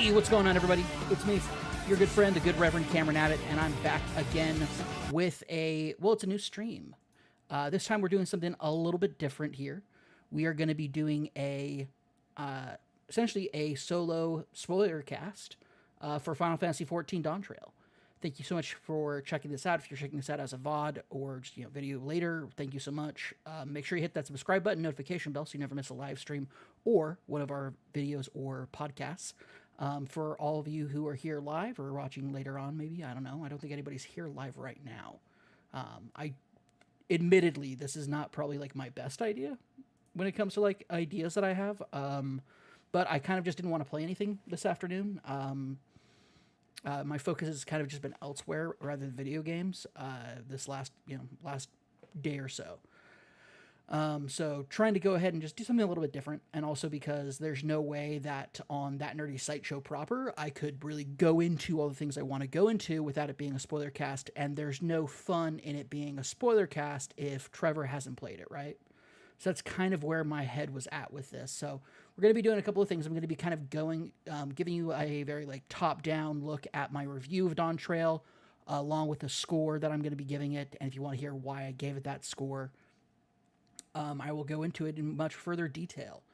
Hey, what's going on, everybody? It's me, your good friend, the Good Reverend Cameron Abbott, and I'm back again with it's a new stream. This time we're doing something a little bit different here. We are going to be doing essentially a solo spoiler cast for Final Fantasy XIV Dawntrail. Thank you so much for checking this out. If you're checking this out as a VOD or just video later, thank you so much. Make sure you hit that subscribe button, notification bell, so you never miss a live stream or one of our videos or podcasts. For all of you who are here live or watching later on, maybe, I don't know. I don't think anybody's here live right now. Admittedly, this is not probably like my best idea when it comes to like ideas that I have. But I kind of just didn't want to play anything this afternoon. My focus has kind of just been elsewhere rather than video games this last day or so. So trying to go ahead and just do something a little bit different, and also because there's no way that on That Nerdy Site Show proper I could really go into all the things I want to go into without it being a spoiler cast, and there's no fun in it being a spoiler cast if Trevor hasn't played it, right? So that's kind of where my head was at with this. So we're going to be doing a couple of things. I'm going to be kind of giving you a very like top-down look at my review of Dawntrail, along with the score that I'm going to be giving it. And if you want to hear why I gave it that score, I will go into it in much further detail.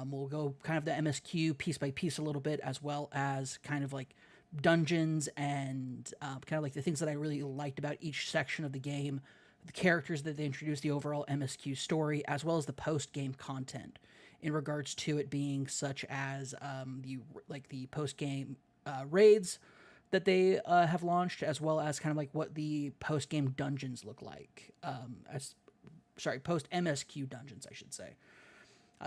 We'll go kind of the MSQ piece by piece a little bit, as well as kind of like dungeons and kind of like the things that I really liked about each section of the game, the characters that they introduced, the overall MSQ story, as well as the post-game content in regards to it being such as the post-game raids that they have launched, as well as kind of like what the post-game dungeons look like. Post-MSQ dungeons, I should say.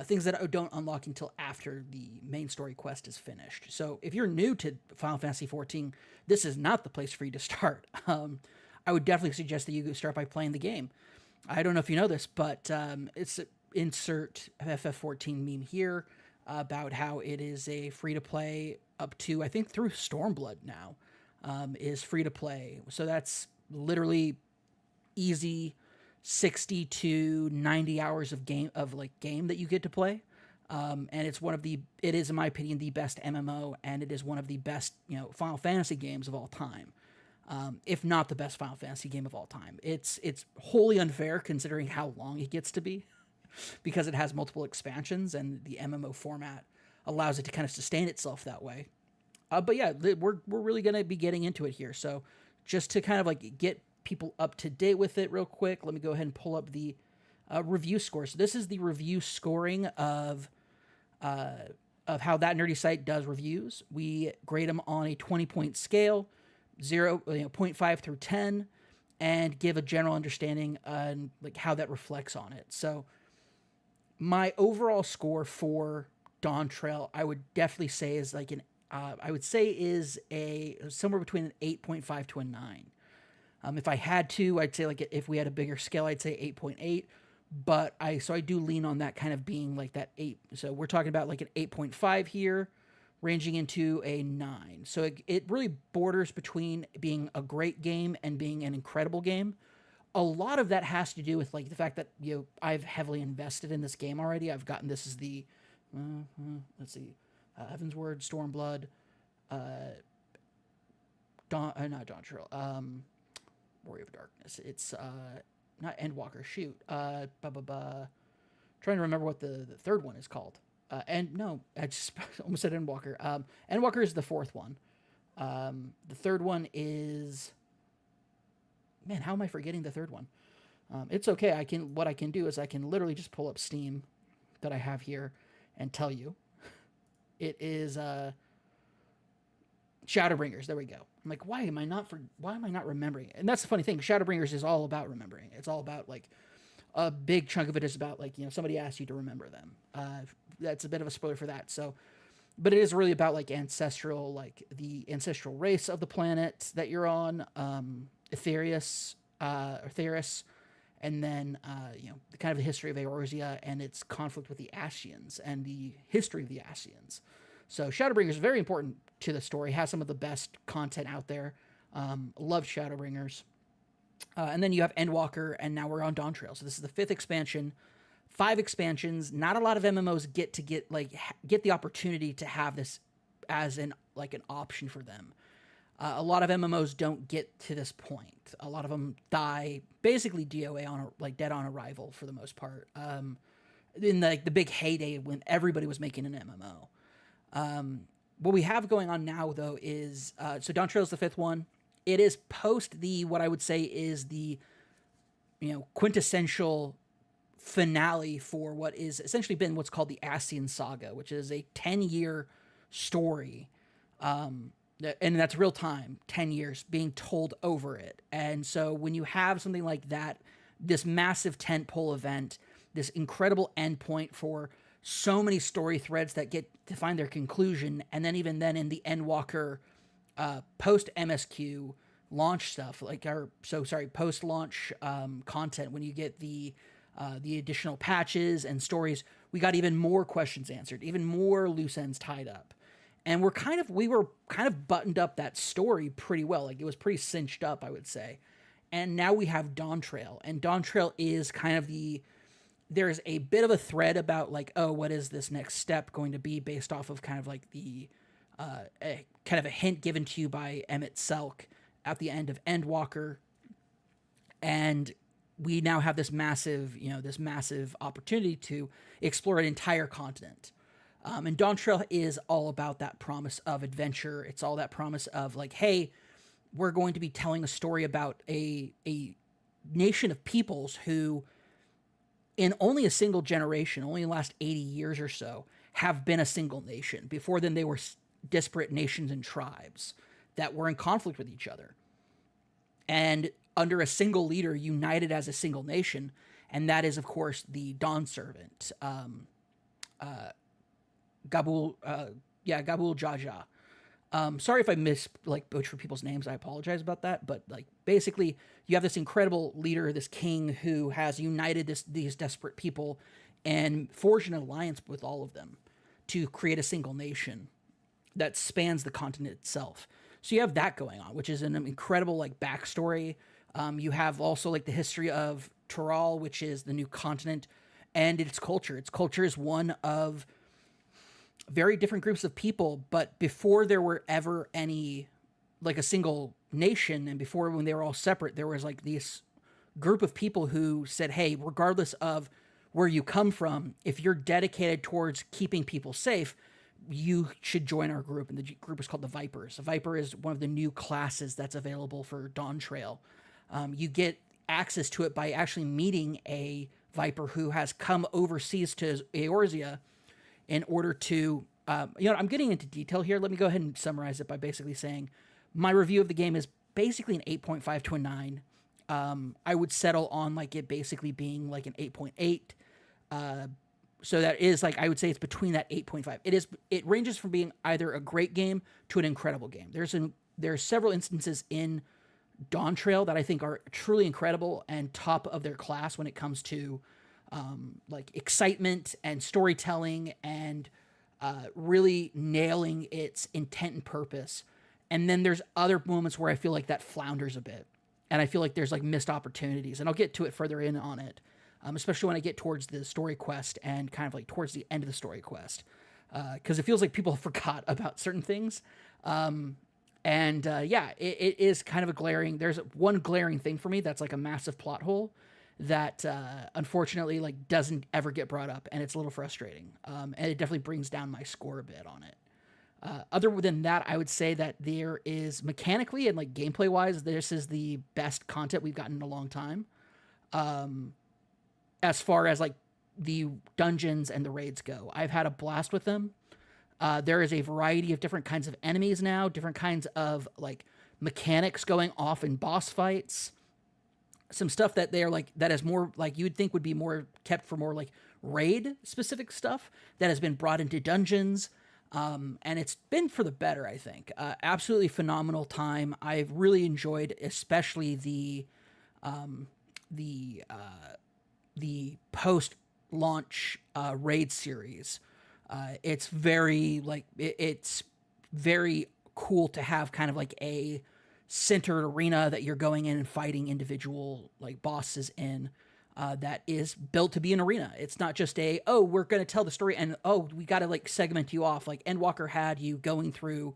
Things that don't unlock until after the main story quest is finished. So if you're new to Final Fantasy XIV, this is not the place for you to start. I would definitely suggest that you start by playing the game. I don't know if you know this, but it's insert FF14 meme here about how it is a free-to-play up to, I think, through Stormblood now, is free-to-play. So that's literally easy 60 to 90 hours of game that you get to play. And it is, in my opinion, the best MMO, and it is one of the best, Final Fantasy games of all time. If not the best Final Fantasy game of all time. It's wholly unfair considering how long it gets to be, because it has multiple expansions and the MMO format allows it to kind of sustain itself that way. But yeah, we're really going to be getting into it here. So just to kind of like get people up to date with it real quick, let me go ahead and pull up the review score. So this is the review scoring of how That Nerdy Site does reviews. We grade them on a 20-point scale, 0.5 through 10, and give a general understanding on like how that reflects on it. So my overall score for Dawntrail, I would definitely say is like somewhere between an 8.5 to a 9. If I had to, I'd say like if we had a bigger scale, I'd say 8.8. But I do lean on that kind of being like that 8. So we're talking about like an 8.5 here, ranging into a 9. So it really borders between being a great game and being an incredible game. A lot of that has to do with like the fact that I've heavily invested in this game already. I've gotten this as the Heaven's Word, Stormblood, not Dawntrail, Warrior of Darkness. It's not Endwalker. Shoot, trying to remember what the third one is called. I just almost said Endwalker. Endwalker is the fourth one. The third one is, man, how am I forgetting the third one? It's okay. What I can do is I can literally just pull up Steam that I have here and tell you. It is Shadowbringers. There we go. I'm like, why am I not remembering it? And that's the funny thing. Shadowbringers is all about remembering. It's all about like a big chunk of it is about like, somebody asked you to remember them. That's a bit of a spoiler for that. So, but it is really about like ancestral, like the ancestral race of the planet that you're on, Theris, and then, the kind of the history of Eorzea and its conflict with the Ascians and the history of the Ascians. So Shadowbringers is very important to the story, has some of the best content out there. Love Shadowbringers. And then you have Endwalker, and now we're on Dawntrail. So this is the 5th expansion. 5 expansions. Not a lot of MMOs get the opportunity to have this as an option for them. A lot of MMOs don't get to this point. A lot of them die basically DOA dead on arrival for the most part. In the big heyday when everybody was making an MMO. What we have going on now though is so Dawntrail is the 5th one. It is post what I would say is the quintessential finale for what is essentially been what's called the Ascian Saga, which is a 10-year story. And that's real time, 10 years being told over it. And so when you have something like that, this massive tentpole event, this incredible endpoint for so many story threads that get to find their conclusion, and then even then in the Endwalker post MSQ launch stuff, post launch content, when you get the additional patches and stories, we got even more questions answered, even more loose ends tied up. And we were kind of buttoned up that story pretty well. Like, it was pretty cinched up, I would say. And now we have Dawntrail, and Dawntrail is kind of there's a bit of a thread about what is this next step going to be based off of kind of the kind of a hint given to you by Emmett Selk at the end of Endwalker. And we now have this massive opportunity to explore an entire continent. And Dawntrail is all about that promise of adventure. It's all that promise of hey, we're going to be telling a story about a nation of peoples who, in only a single generation, only the last 80 years or so, have been a single nation. Before then, they were disparate nations and tribes that were in conflict with each other. And under a single leader, united as a single nation, and that is, of course, the Dawn Servant, Gabul Jaja. Sorry if I butcher people's names. I apologize about that. But basically, you have this incredible leader, this king, who has united these desperate people and forged an alliance with all of them to create a single nation that spans the continent itself. So you have that going on, which is an incredible backstory. You have also the history of Tural, which is the new continent, and its culture. Its culture is one of very different groups of people, but before there were ever any a single nation, and before, when they were all separate, there was this group of people who said, hey, regardless of where you come from, if you're dedicated towards keeping people safe, you should join our group. And the group is called the Vipers. A Viper is one of the new classes that's available for Dawntrail. You get access to it by actually meeting a Viper who has come overseas to Eorzea in order to, I'm getting into detail here. Let me go ahead and summarize it by basically saying my review of the game is basically an 8.5 to a 9. I would settle on it basically being an 8.8. So that is I would say it's between that 8.5. It ranges from being either a great game to an incredible game. There's several instances in Dawntrail that I think are truly incredible and top of their class when it comes to excitement and storytelling and really nailing its intent and purpose. And then there's other moments where I feel that flounders a bit, and I feel there's missed opportunities, and I'll get to it further in on it, especially when I get towards the story quest and kind of towards the end of the story quest, because it feels people forgot about certain things. It is kind of there's one glaring thing for me that's a massive plot hole that unfortunately doesn't ever get brought up, and it's a little frustrating. And it definitely brings down my score a bit on it. Other than that, I would say that there is mechanically and gameplay wise, this is the best content we've gotten in a long time. As far as the dungeons and the raids go, I've had a blast with them. There is a variety of different kinds of enemies now, different kinds of mechanics going off in boss fights. Some stuff that they're that is more you'd think would be more kept for more raid specific stuff that has been brought into dungeons. And it's been for the better, I think. Absolutely phenomenal time. I've really enjoyed, especially the post-launch raid series. It's very it's very cool to have kind of a centered arena that you're going in and fighting individual bosses in. that is built to be an arena. It's not just we're going to tell the story and, we got to like segment you off. Like Endwalker had you going through,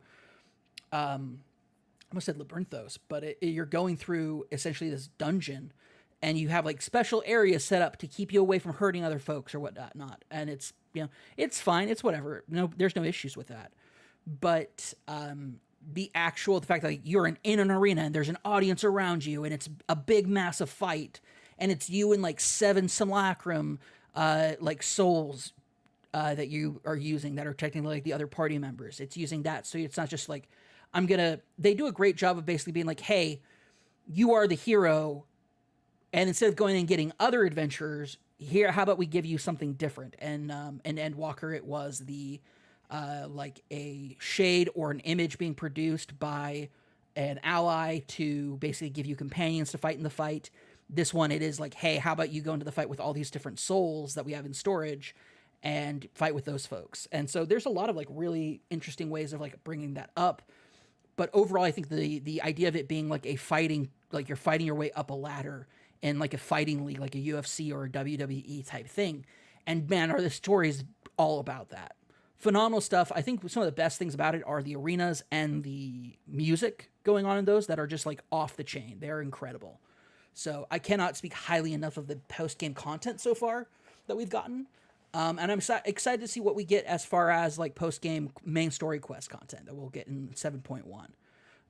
I almost said Labyrinthos, but you're going through essentially this dungeon and you have like special areas set up to keep you away from hurting other folks or whatnot. And it's, it's fine. It's whatever. No, there's no issues with that. But, the fact that like, you're in an arena and there's an audience around you and it's a big massive fight and it's you and like 7 simulacrum like souls that you are using that are technically like the other party members. It's using that, so it's not just like they do a great job of basically being like, hey, you are the hero, and instead of going and getting other adventurers here, how about we give you something different? And Endwalker, it was the like a shade or an image being produced by an ally to basically give you companions to fight in the fight. This one, it is like, hey, how about you go into the fight with all these different souls that we have in storage and fight with those folks? And so there's a lot of like really interesting ways of like bringing that up. But overall, I think the idea of it being like a fighting, like you're fighting your way up a ladder in like a fighting league, like a UFC or a WWE type thing. And man, are the stories all about that. Phenomenal stuff. I think some of the best things about it are the arenas and the music going on in those that are just like off the chain. They're incredible. So I cannot speak highly enough of the post-game content so far that we've gotten. And I'm excited to see what we get as far as like post-game main story quest content that we'll get in 7.1.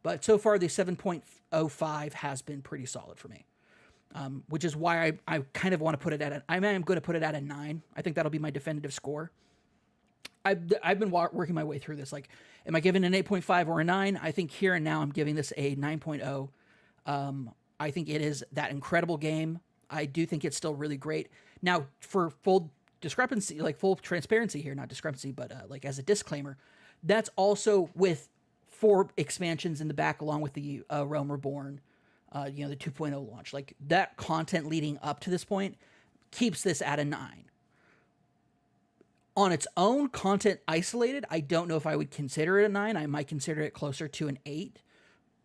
But so far the 7.05 has been pretty solid for me. Which is why I kind of want to put it at I'm going to put it at a 9. I think that'll be my definitive score. I've been working my way through this. Like, am I giving an 8.5 or a 9? I think here and now I'm giving this a 9.0. I think it is that incredible game. I do think it's still really great. Now, for full discrepancy, like full transparency here, not discrepancy, but like as a disclaimer, that's also with 4 expansions in the back along with the Realm Reborn, the 2.0 launch. Like that content leading up to this point keeps this at a 9. On its own, content isolated, I don't know if I would consider it a 9. I might consider it closer to an 8,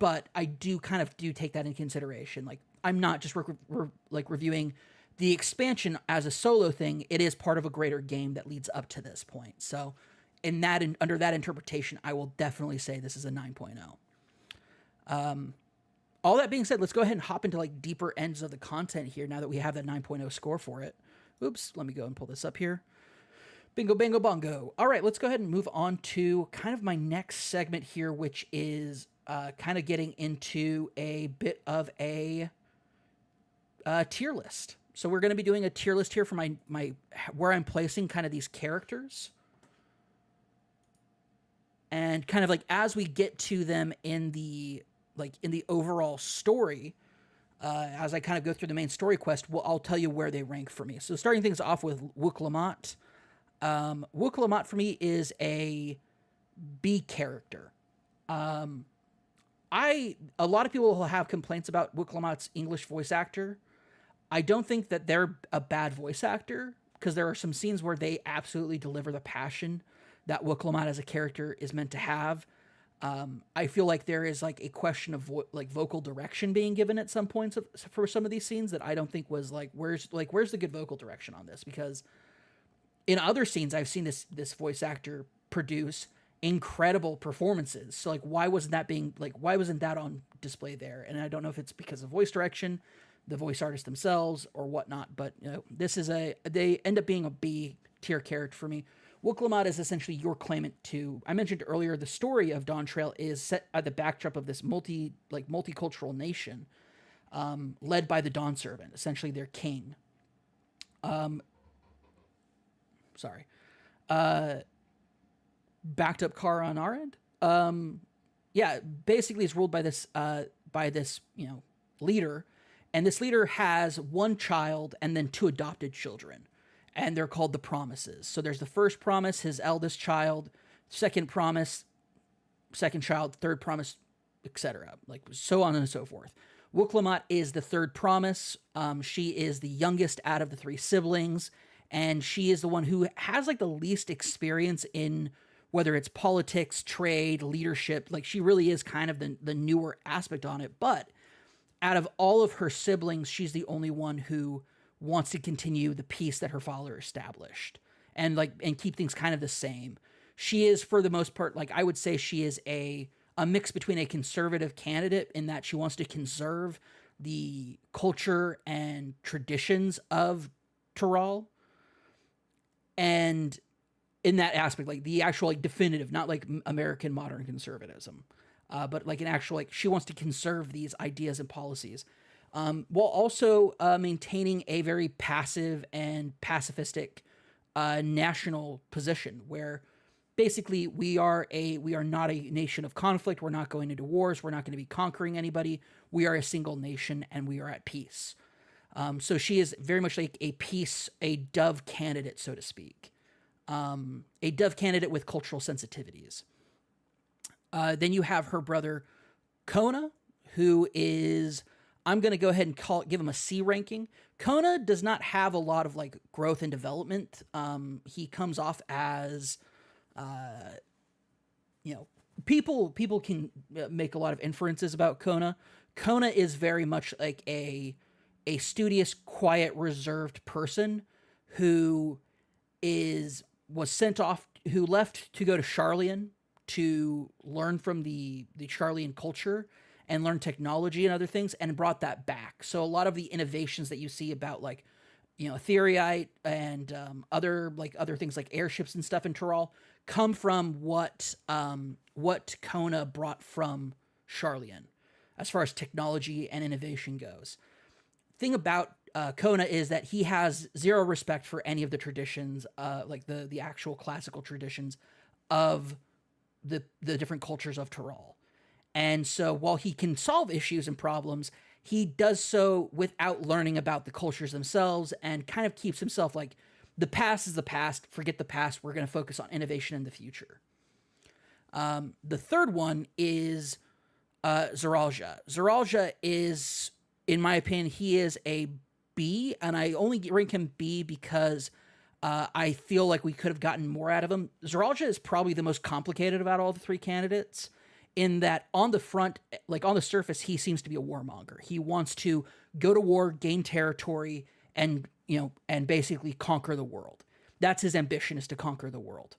but I do take that into consideration. Like, I'm not just reviewing the expansion as a solo thing. It is part of a greater game that leads up to this point. So, under that interpretation, I will definitely say this is a 9.0. All that being said, let's go ahead and hop into like deeper ends of the content here now that we have that 9.0 score for it. Oops, let me go and pull this up here. Bingo, bango, bongo. All right, let's go ahead and move on to kind of my next segment here, which is kind of getting into a bit of a tier list. So we're going to be doing a tier list here for my where I'm placing kind of these characters. And kind of like as we get to them in the overall story, as I kind of go through the main story quest, I'll tell you where they rank for me. So starting things off with Wuk-Lamat. Wuk-Lamat for me is a B character. A lot of people will have complaints about Wuk-Lamat's English voice actor. I don't think that they're a bad voice actor, because there are some scenes where they absolutely deliver the passion that Wuk-Lamat as a character is meant to have. I feel like there is like a question of vocal direction being given at some points for some of these scenes that I don't think was where's the good vocal direction on this? Because in other scenes, I've seen this voice actor produce incredible performances. So why wasn't that on display there? And I don't know if it's because of voice direction, the voice artists themselves, or whatnot. But they end up being a B tier character for me. Wuk-Lamat is essentially your claimant to. I mentioned earlier the story of Dawntrail is set at the backdrop of this multicultural nation, led by the Dawn Servant, essentially their king. Backed up car on our end. Basically it's ruled by this leader, and this leader has one child and then 2 adopted children, and they're called the Promises. So there's the first promise, his eldest child, second promise, second child, third promise, etc. So on and so forth. Wuk-Lamat is the third promise. She is the youngest out of the 3 siblings, and she is the one who has the least experience in whether it's politics, trade, leadership. She really is kind of the newer aspect on it. But out of all of her siblings, she's the only one who wants to continue the peace that her father established, and keep things kind of the same. She is, for the most part, like, I would say she is a mix between a conservative candidate in that she wants to conserve the culture and traditions of Tyrol, and in that aspect, like the actual like definitive, not like American modern conservatism, but like an actual, like, she wants to conserve these ideas and policies, while also maintaining a very passive and pacifistic national position where basically we are not a nation of conflict. We're not going into wars. We're not going to be conquering anybody. We are a single nation and we are at peace. So she is very much like a dove candidate, so to speak. A dove candidate with cultural sensitivities. Then you have her brother, Kona, who is, I'm going to go ahead and give him a C ranking. Kona does not have a lot of like growth and development. He comes off as, people can make a lot of inferences about Kona. Kona is very much like a studious, quiet, reserved person who who left to go to Sharlayan to learn from the Sharlayan culture and learn technology and other things, and brought that back. So a lot of the innovations that you see about like, Ethereite and other things like airships and stuff in Tyrol come from what Kona brought from Sharlayan as far as technology and innovation goes. Thing about Kona is that he has zero respect for any of the traditions, like the actual classical traditions of the different cultures of Tyrol. And so while he can solve issues and problems, he does so without learning about the cultures themselves, and kind of keeps himself like, the past is the past, forget the past, we're going to focus on innovation in the future. The third one is Zaralja. Zaralja is, in my opinion, he is a B, and I only rank him B because I feel like we could have gotten more out of him. Zaralja is probably the most complicated about all the three candidates, in that on the front, like on the surface, he seems to be a warmonger. He wants to go to war, gain territory, and basically conquer the world. That's his ambition, is to conquer the world.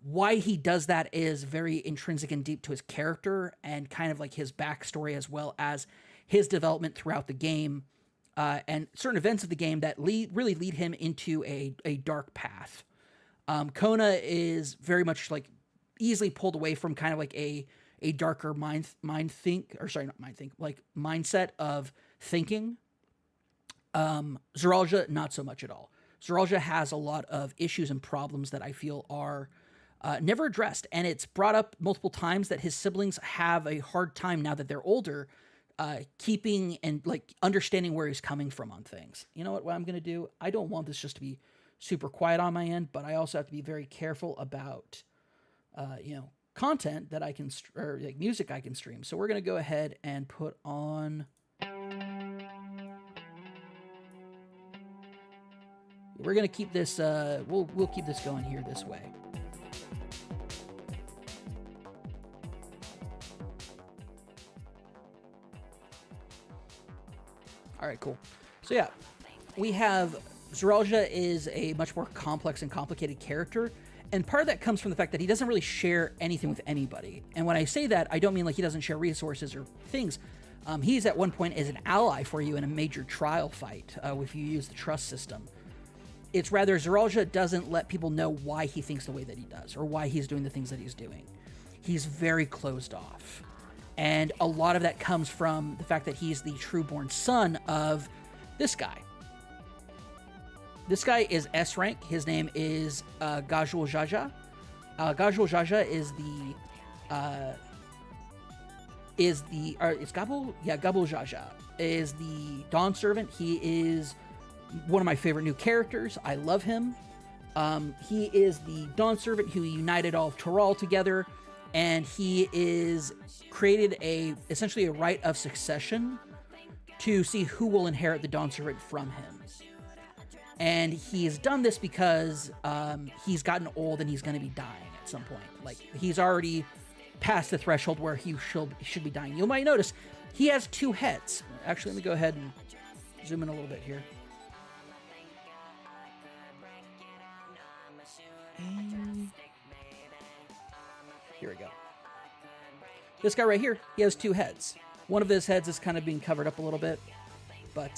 Why he does that is very intrinsic and deep to his character, and kind of like his backstory, as well as his development throughout the game, and certain events of the game that really lead him into a dark path. Kona is very much like easily pulled away from kind of like a darker mindset of thinking. Zaralja, not so much at all. Zaralja has a lot of issues and problems that I feel are never addressed, and it's brought up multiple times that his siblings have a hard time, now that they're older, keeping and like understanding where he's coming from on things. You know what I'm going to do? I don't want this just to be super quiet on my end, but I also have to be very careful about, content that I can, or like music I can stream. So we're going to go ahead and put on, we're going to keep this, we'll keep this going here this way. All right, cool. So yeah, we have Zaralja is a much more complex and complicated character. And part of that comes from the fact that he doesn't really share anything with anybody. And when I say that, I don't mean like he doesn't share resources or things. He's at one point as an ally for you in a major trial fight if you use the trust system. It's rather Zaralja doesn't let people know why he thinks the way that he does, or why he's doing the things that he's doing. He's very closed off. And a lot of that comes from the fact that he's the true-born son of this guy. This guy is S rank. His name is Gajul Jaja. Gajul Jaja Gabul Jaja is the Dawn Servant. He is one of my favorite new characters. I love him. He is the Dawn Servant who united all of Tyrol together, and he is created essentially a right of succession to see who will inherit the Dawn Servant from him. And he has done this because he's gotten old and he's going to be dying at some point. Like, he's already past the threshold where he should be dying. You might notice he has two heads. Actually, let me go ahead and zoom in a little bit here. And here we go. This guy right here, he has 2 heads. One of his heads is kind of being covered up a little bit, but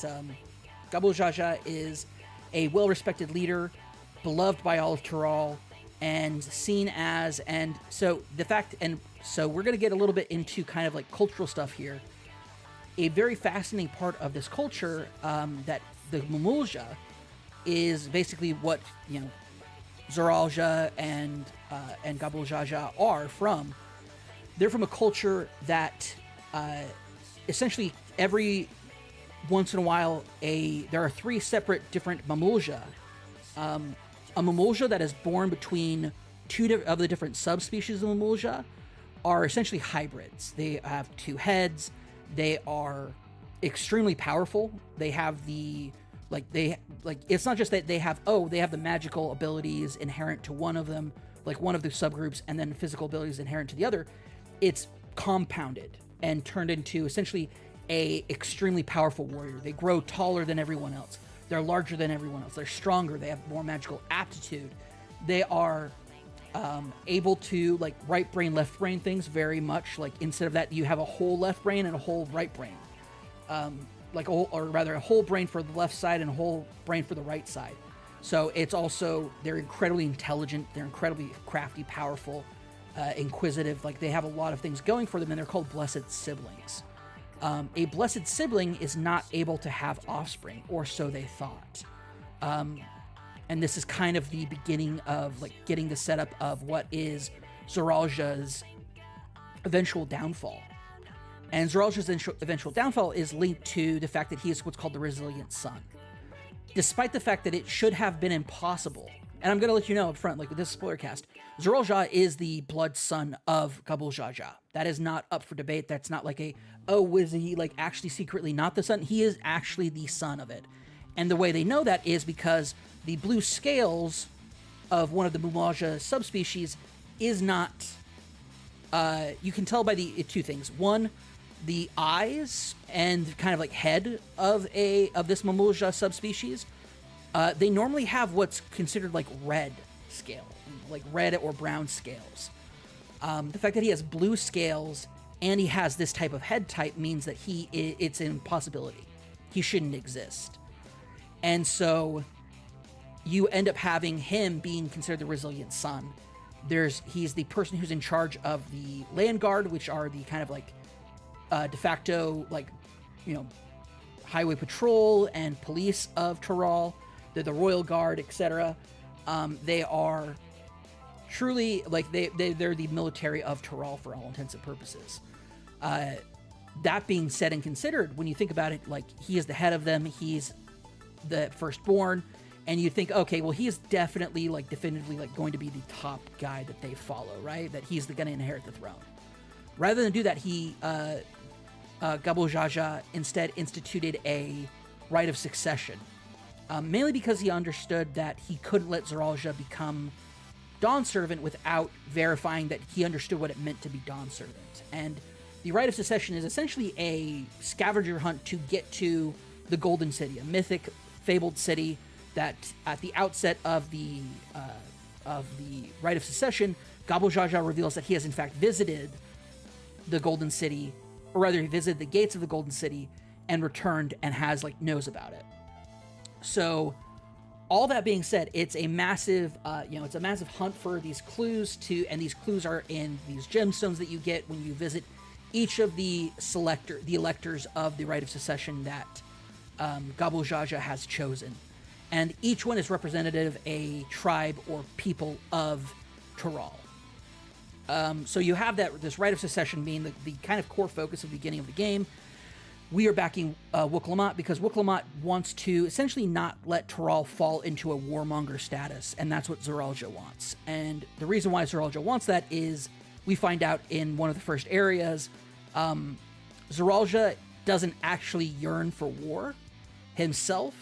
Gabul Jaja is a well-respected leader, beloved by all of Tural, and seen as, and so we're going to get a little bit into kind of like cultural stuff here. A very fascinating part of this culture, that the Mumulja is basically what, Zoralja and Gabul Jaja are from. They're from a culture that essentially every once in a while there are 3 separate different Mumulja. A Mumulja that is born between 2 of the different subspecies of Mumulja are essentially hybrids. They have 2 heads. They are extremely powerful. They have it's not just that they have the magical abilities inherent to one of them, like one of the subgroups, and then physical abilities inherent to the other. It's compounded and turned into essentially a extremely powerful warrior. They grow taller than everyone else. They're larger than everyone else. They're stronger. They have more magical aptitude. They are able to like right brain, left brain things very much. Like instead of that, you have a whole left brain and a whole right brain. A whole brain for the left side and a whole brain for the right side. So it's also, they're incredibly intelligent. They're incredibly crafty, powerful, inquisitive. Like they have a lot of things going for them, and they're called blessed siblings. A blessed sibling is not able to have offspring, or so they thought. And this is kind of the beginning of like getting the setup of what is Zoralja's eventual downfall. And Zoralja's eventual downfall is linked to the fact that he is what's called the resilient son. Despite the fact that it should have been impossible, and I'm going to let you know up front, like with this SPOILERCAST, Zoralja is the blood son of Gabul Jaja. That is not up for debate. That's not like was he like actually secretly not the son? He is actually the son of it. And the way they know that is because the blue scales of one of the Mumulja subspecies is not, you can tell by the 2 things. One, the eyes and kind of like head of this Mumulja subspecies, they normally have what's considered like red scale, like red or brown scales. The fact that he has blue scales and he has this type of head type means that it's an impossibility. He shouldn't exist. And so you end up having him being considered the resilient son. He's the person who's in charge of the land guard, which are the kind of like de facto, like, highway patrol and police of Tural. They're the royal guard, etc. They are truly like they're the military of Tural for all intents and purposes. That being said and considered, when you think about it, like he is the head of them, he's the firstborn, and you think, okay, well, he is definitely like definitively like going to be the top guy that they follow, right? That he's going to inherit the throne. Rather than do that, Gabul Jaja instead instituted a right of succession, mainly because he understood that he couldn't let Zoralja become Dawn's servant without verifying that he understood what it meant to be Dawn's servant. And the right of succession is essentially a scavenger hunt to get to the Golden City, a mythic, fabled city that at the outset of the right of succession, Gabul Jaja reveals that he has in fact visited the Golden City, or rather he visited the gates of the Golden City and returned and knows about it. So all that being said, it's a massive, hunt for these clues and these clues are in these gemstones that you get when you visit each of the electors of the Rite of Succession that Gabul Jaja has chosen. And each one is representative of a tribe or people of Tural. So you have this Rite of Succession being the kind of core focus of the beginning of the game. We are backing Wuk-Lamat because Wuk-Lamat wants to essentially not let Tural fall into a warmonger status, and that's what Zoralja wants. And the reason why Zoralja wants that is we find out in one of the first areas, Zoralja doesn't actually yearn for war himself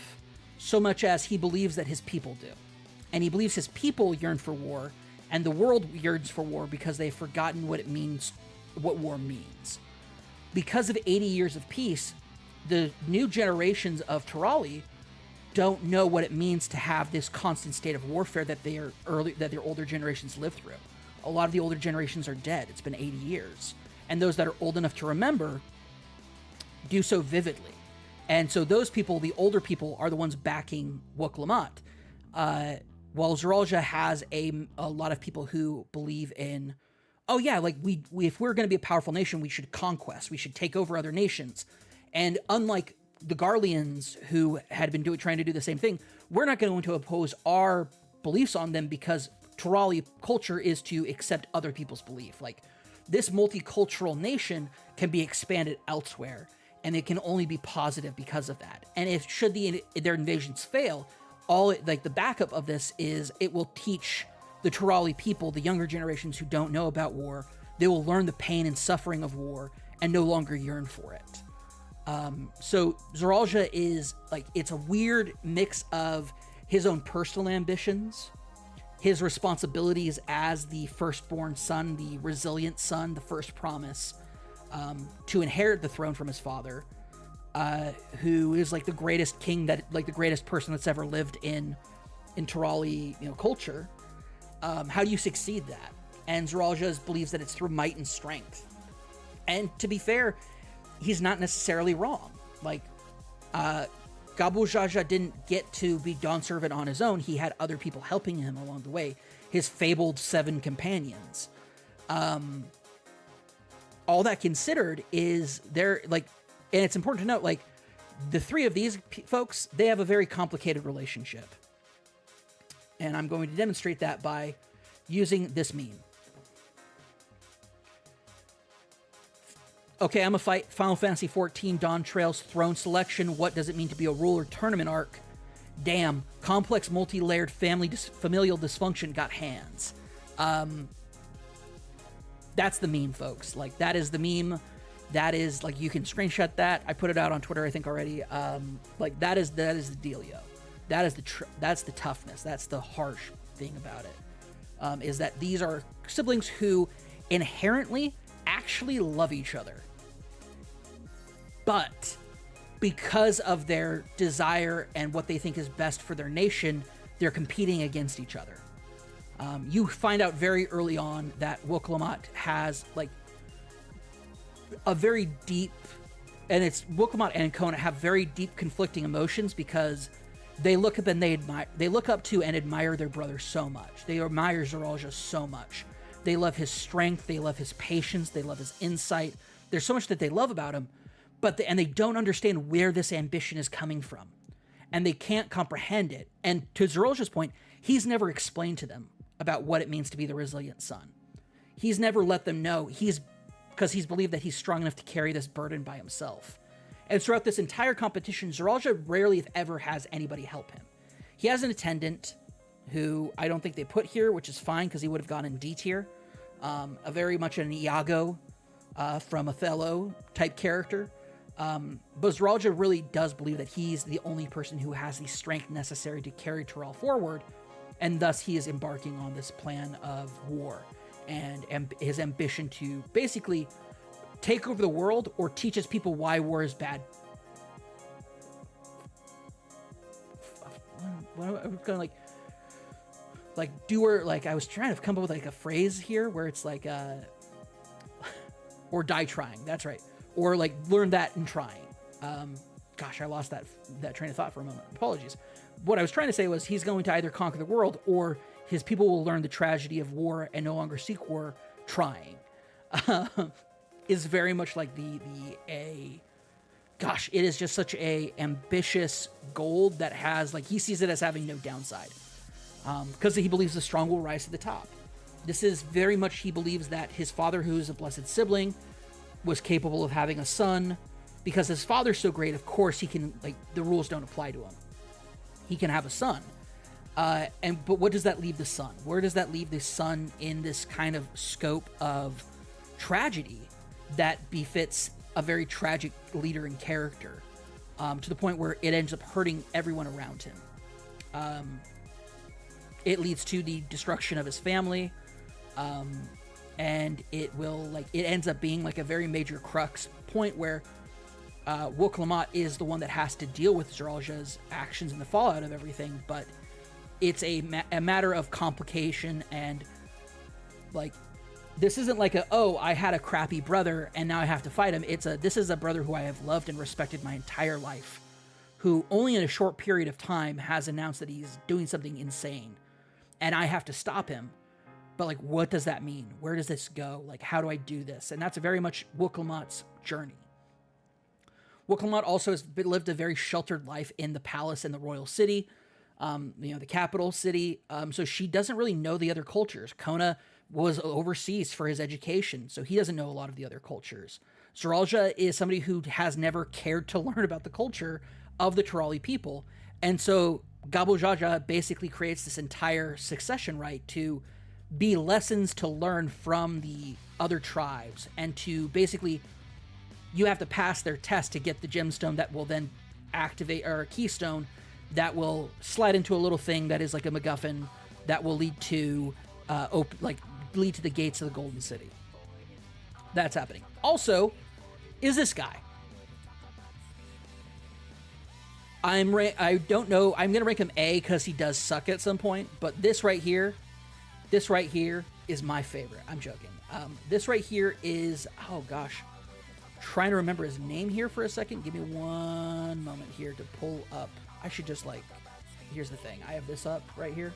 so much as he believes that his people do. And he believes his people yearn for war, and the world yearns for war because they've forgotten what war means. Because of 80 years of peace, the new generations of Turali don't know what it means to have this constant state of warfare that their older generations lived through. A lot of the older generations are dead. It's been 80 years. And those that are old enough to remember do so vividly. And so those people, the older people, are the ones backing Woklamat. While Zoraljah has a lot of people who believe in, oh yeah, like we if we're going to be a powerful nation, we should conquest. We should take over other nations. And unlike the Garleans, who had been trying to do the same thing, we're not going to impose our beliefs on them because Turali culture is to accept other people's belief. Like, this multicultural nation can be expanded elsewhere, and it can only be positive because of that. And if should their invasions fail, the backup of this is it will teach the Turali people, the younger generations who don't know about war, they will learn the pain and suffering of war and no longer yearn for it. So Zoraljah is it's a weird mix of his own personal ambitions, his responsibilities as the firstborn son, the resilient son, the first promise, to inherit the throne from his father, who is the greatest king the greatest person that's ever lived in Turali, culture. How do you succeed that? And Zoraljah believes that it's through might and strength. And to be fair, he's not necessarily wrong. Gabu Jaja didn't get to be Dawn Servant on his own. He had other people helping him along the way. His fabled 7 companions. All that considered is and it's important to note, the 3 of these folks, they have a very complicated relationship. And I'm going to demonstrate that by using this meme. Okay, I'm a fight Final Fantasy XIV Dawntrail's throne selection. What does it mean to be a ruler tournament arc? Damn, complex multi-layered familial dysfunction got hands. That's the meme, folks. That is the meme. That is, you can screenshot that. I put it out on Twitter, I think, already. That is the dealio. That's the toughness. That's the harsh thing about it. Is that these are siblings who inherently actually love each other. But because of their desire and what they think is best for their nation, they're competing against each other. You find out very early on that Woklamat has a very deep, and it's Woklamat and Kona have very deep conflicting emotions because they look up and they look up to and admire their brother so much. They admire Zoraljah so much. They love his strength. They love his patience. They love his insight. There's so much that they love about him, and they don't understand where this ambition is coming from, and they can't comprehend it. And to Zoraljah's point, he's never explained to them about what it means to be the resilient son. He's never let them know because he's believed that he's strong enough to carry this burden by himself. And throughout this entire competition, Zoraljah rarely, if ever, has anybody help him. He has an attendant who I don't think they put here, which is fine because he would have gone in D tier. A very much an Iago from Othello type character. But Zoraljah really does believe that he's the only person who has the strength necessary to carry Tural forward, and thus he is embarking on this plan of war and his ambition to basically take over the world or teach his people why war is bad. I'm going doer, I was trying to come up with a phrase here where it's or die trying, that's right. Or learn that in trying. Gosh, I lost that train of thought for a moment. Apologies. What I was trying to say was he's going to either conquer the world or his people will learn the tragedy of war and no longer seek war trying. Is very much gosh, it is just such a ambitious goal that has, he sees it as having no downside. Because he believes the strong will rise to the top. This is very much, he believes that his father, who is a blessed sibling, was capable of having a son. Because his father's so great, of course he can, the rules don't apply to him. He can have a son. But what does that leave the son? Where does that leave the son in this kind of scope of tragedy that befits a very tragic leader and character, to the point where it ends up hurting everyone around him? It leads to the destruction of his family, and it ends up being a very major crux point where Wook Lamont is the one that has to deal with Zeralja's actions and the fallout of everything, but it's a matter of complication, and like, this isn't like I had a crappy brother and now I have to fight him. This is a brother who I have loved and respected my entire life, who only in a short period of time has announced that he's doing something insane, and I have to stop him. But like, what does that mean? Where does this go? Like, how do I do this? And that's very much Wook Lamont's journey. Wook Lamont also has lived a very sheltered life in the palace in the royal city, the capital city. So she doesn't really know the other cultures. Kona was overseas for his education, so he doesn't know a lot of the other cultures. Zeralja is somebody who has never cared to learn about the culture of the Turali people. And so Gabo Jaja basically creates this entire succession right to be lessons to learn from the other tribes, and to basically, you have to pass their test to get the gemstone that will then activate, or a keystone that will slide into a little thing that is like a MacGuffin that will lead to lead to the gates of the Golden City. That's happening. Also, is this guy. I don't know. I'm gonna rank him A because he does suck at some point, but this right here is my favorite. I'm joking. This right here is, oh gosh, trying to remember his name here for a second. Give me one moment here to pull up. I should just here's the thing. I have this up right here.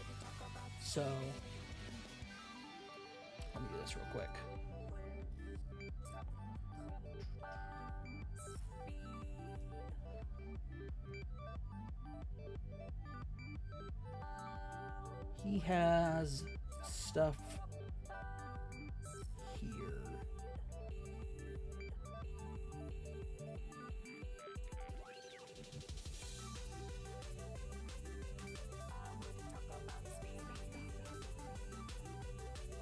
So let me do this real quick. He has stuff here.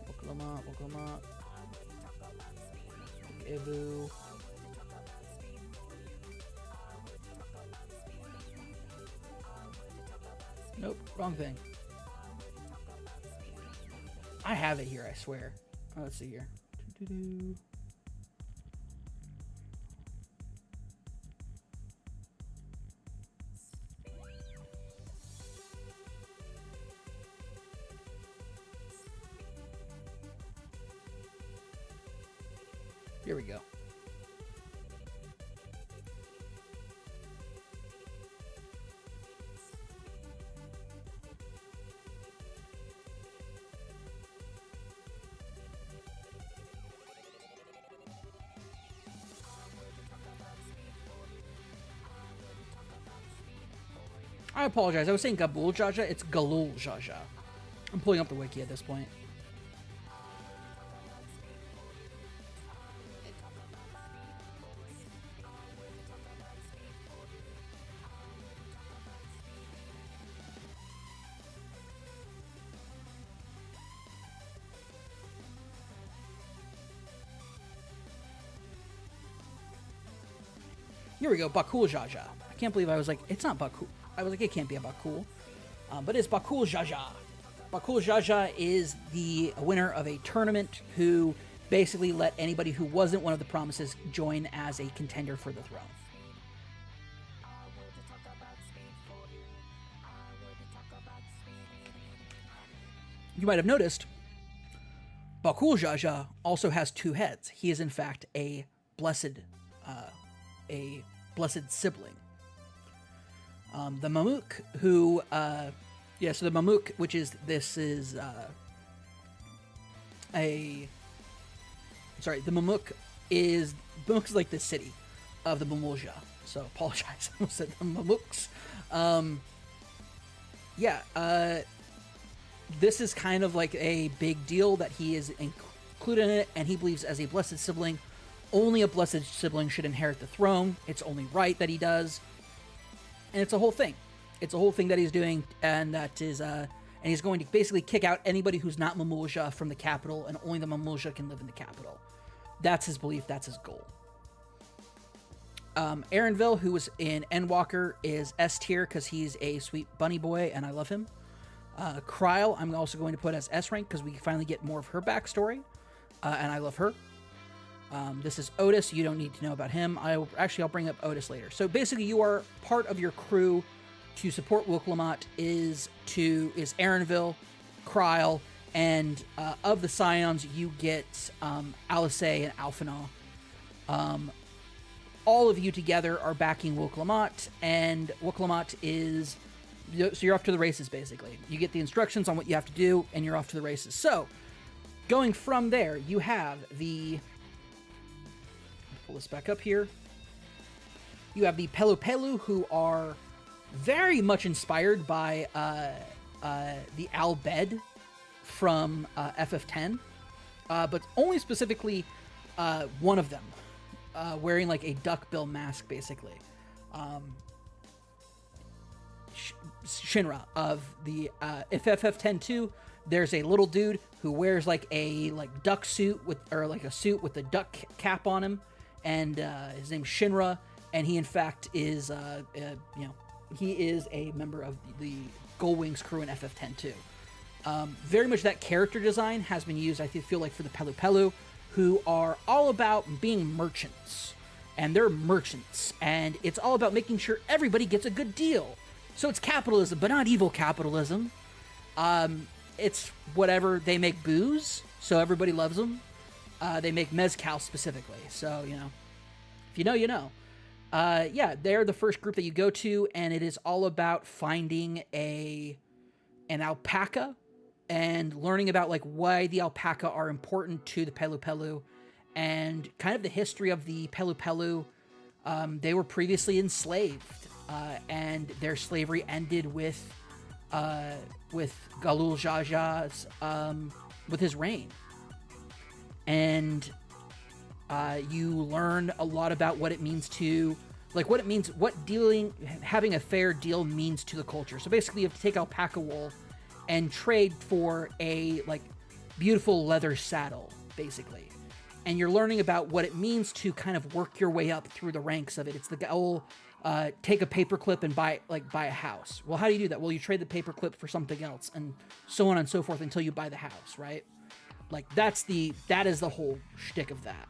Oklahoma. Evu. Nope, wrong thing. I have it here, I swear. Oh, let's see here. Here we go. I apologize. I was saying Gabul Jaja. It's Galul Jaja. I'm pulling up the wiki at this point. Here we go, Bakul Jaja. I can't believe I was like, it's not Bakul. I was like, it can't be a Bakul. But it's Bakul Jaja. Bakul Jaja is the winner of a tournament who basically let anybody who wasn't one of the promises join as a contender for the throne. You might have noticed, Bakul Jaja also has two heads. He is in fact a blessed sibling. The Mamook, who, so the Mamook, which is, the Mamook is like the city of the Mamulja. So, apologize, I almost said the Mamooks. This is kind of like a big deal that he is included in it, and he believes as a blessed sibling, only a blessed sibling should inherit the throne. It's only right that he does. And it's a whole thing. It's a whole thing that he's doing, and that is, and he's going to basically kick out anybody who's not Mamulja from the capital, and only the Mamulja can live in the capital. That's his belief. That's his goal. Aaronville, who was in Endwalker, is S tier because he's a sweet bunny boy, and I love him. Kryle, I'm also going to put as S rank because we finally get more of her backstory, and I love her. This is Otis. You don't need to know about him. I'll bring up Otis later. So basically, you are part of your crew to support Willamette is Aaronville, Kryl, and of the Scions, you get Alice and Alphinaud. All of you together are backing Willamette, and Willamette is... So you're off to the races, basically. You get the instructions on what you have to do, and you're off to the races. So, going from there, you have the... Pull this back up here. You have the Pelu Pelu, who are very much inspired by the Al Bhed from FF10, but only specifically one of them, wearing like a duckbill mask, basically. Shinra of the FF10-2, there's a little dude who wears like a duck suit a suit with a duck cap on him, and his name's Shinra, and he in fact is he is a member of the Gullwings crew in FF10-2. Very much that character design has been used, I feel like, for the Pelu Pelu, who are all about being merchants, and they're merchants, and it's all about making sure everybody gets a good deal. So it's capitalism, but not evil capitalism. It's whatever. They make booze, so everybody loves them. They make mezcal specifically, so, if you know, you know. They're the first group that you go to, and it is all about finding an alpaca and learning about, like, why the alpaca are important to the Pelu Pelu, and kind of the history of the Pelu Pelu. They were previously enslaved. And their slavery ended with Galul Jaja's with his reign, and you learn a lot about what it means to, like, what having a fair deal means to the culture. So basically, you have to take alpaca wool and trade for a beautiful leather saddle, basically, and you're learning about what it means to kind of work your way up through the ranks of it. It's the whole take a paperclip and buy a house. Well, how do you do that? Well, you trade the paperclip for something else, and so on and so forth until you buy the house, right? Like, that is the whole shtick of that.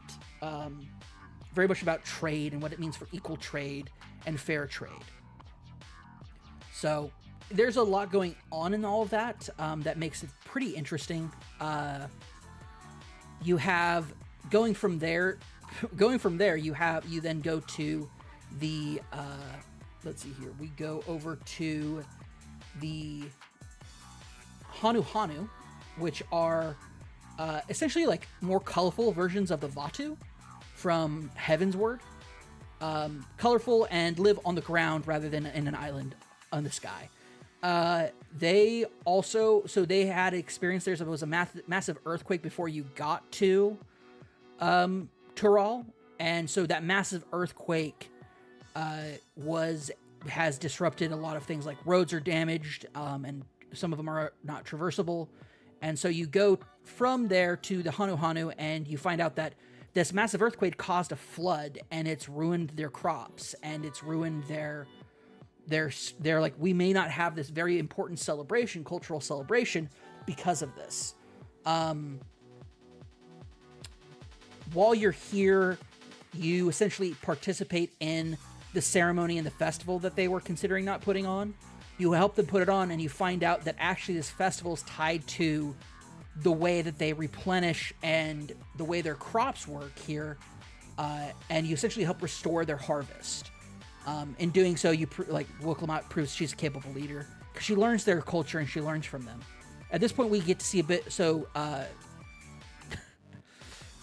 Very much about trade and what it means for equal trade and fair trade. So there's a lot going on in all of that that makes it pretty interesting. You have going from there. You then go to the let's see here. We go over to the Hanu, which are essentially like more colorful versions of the Vatu from Heavensward. Colorful and live on the ground rather than in an island on the sky. They had experience. There was a massive earthquake before you got to Tural, and so that massive earthquake has disrupted a lot of things. Like, roads are damaged, and some of them are not traversable. And so you go from there to the Hanu, and you find out that this massive earthquake caused a flood, and it's ruined their crops, and it's ruined their like, we may not have this very important cultural celebration because of this. While you're here, you essentially participate in the ceremony and the festival that they were considering not putting on. You help them put it on, and you find out that actually this festival is tied to the way that they replenish and the way their crops work here, and you essentially help restore their harvest. In doing so, Willamette proves she's a capable leader because she learns their culture and she learns from them. At this point, we get to see a bit. So,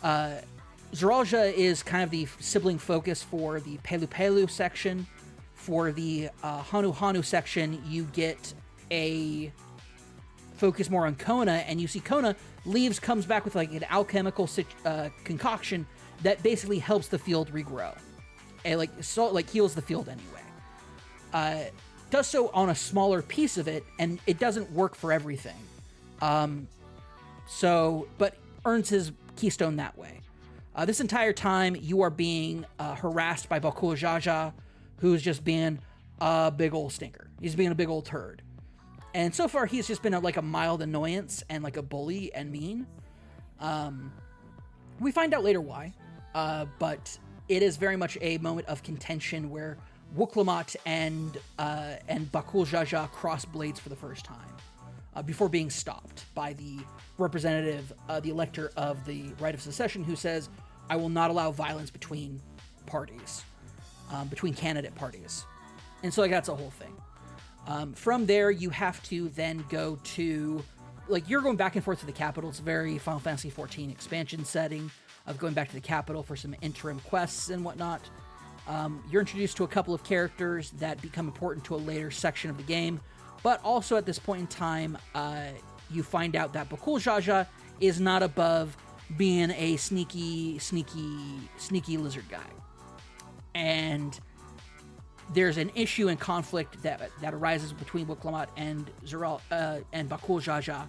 Zaralja is kind of the sibling focus for the Pelu Pelu section. For the Hanu section, you get a focus more on Kona, and you see Kona comes back with like an alchemical concoction that basically helps the field regrow. And heals the field anyway. Does so on a smaller piece of it, and it doesn't work for everything. But earns his keystone that way. This entire time, you are being harassed by Bakul Jaja, who's just being a big old stinker. He's being a big old turd. And so far, he's just been a mild annoyance and like a bully and mean. We find out later why. but it is very much a moment of contention where Wuklamot and Bakul Jaja cross blades for the first time before being stopped by the representative, the elector of the Right of Secession, who says, I will not allow violence between parties, between candidate parties. And so, like, that's a whole thing. From there, you have to then go to, like, you're going back and forth to the capital. It's a very Final Fantasy XIV expansion setting of going back to the capital for some interim quests and whatnot. You're introduced to a couple of characters that become important to a later section of the game, but also at this point in time, you find out that Bakul Jaja is not above being a sneaky lizard guy. And there's an issue and conflict that arises between Wuklamot and Bakul Jaja.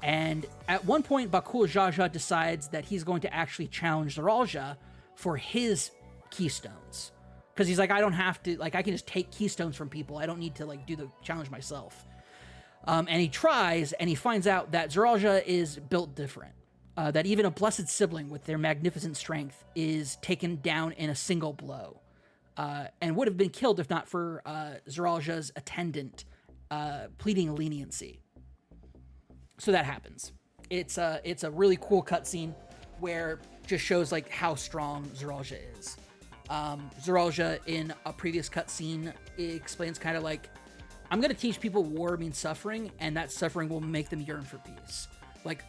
And at one point, Bakul Jaja decides that he's going to actually challenge Zeralja for his keystones. Because he's like, I don't have to, like, I can just take keystones from people. I don't need to, like, do the challenge myself. And he tries, and he finds out that Zeralja is built different. That even a blessed sibling with their magnificent strength is taken down in a single blow. And would have been killed if not for Zeralja's attendant pleading leniency. So that happens. It's a really cool cutscene where just shows like how strong Zeralja is. Zeralja in a previous cutscene explains kind of like, I'm going to teach people war means suffering, and that suffering will make them yearn for peace. Like,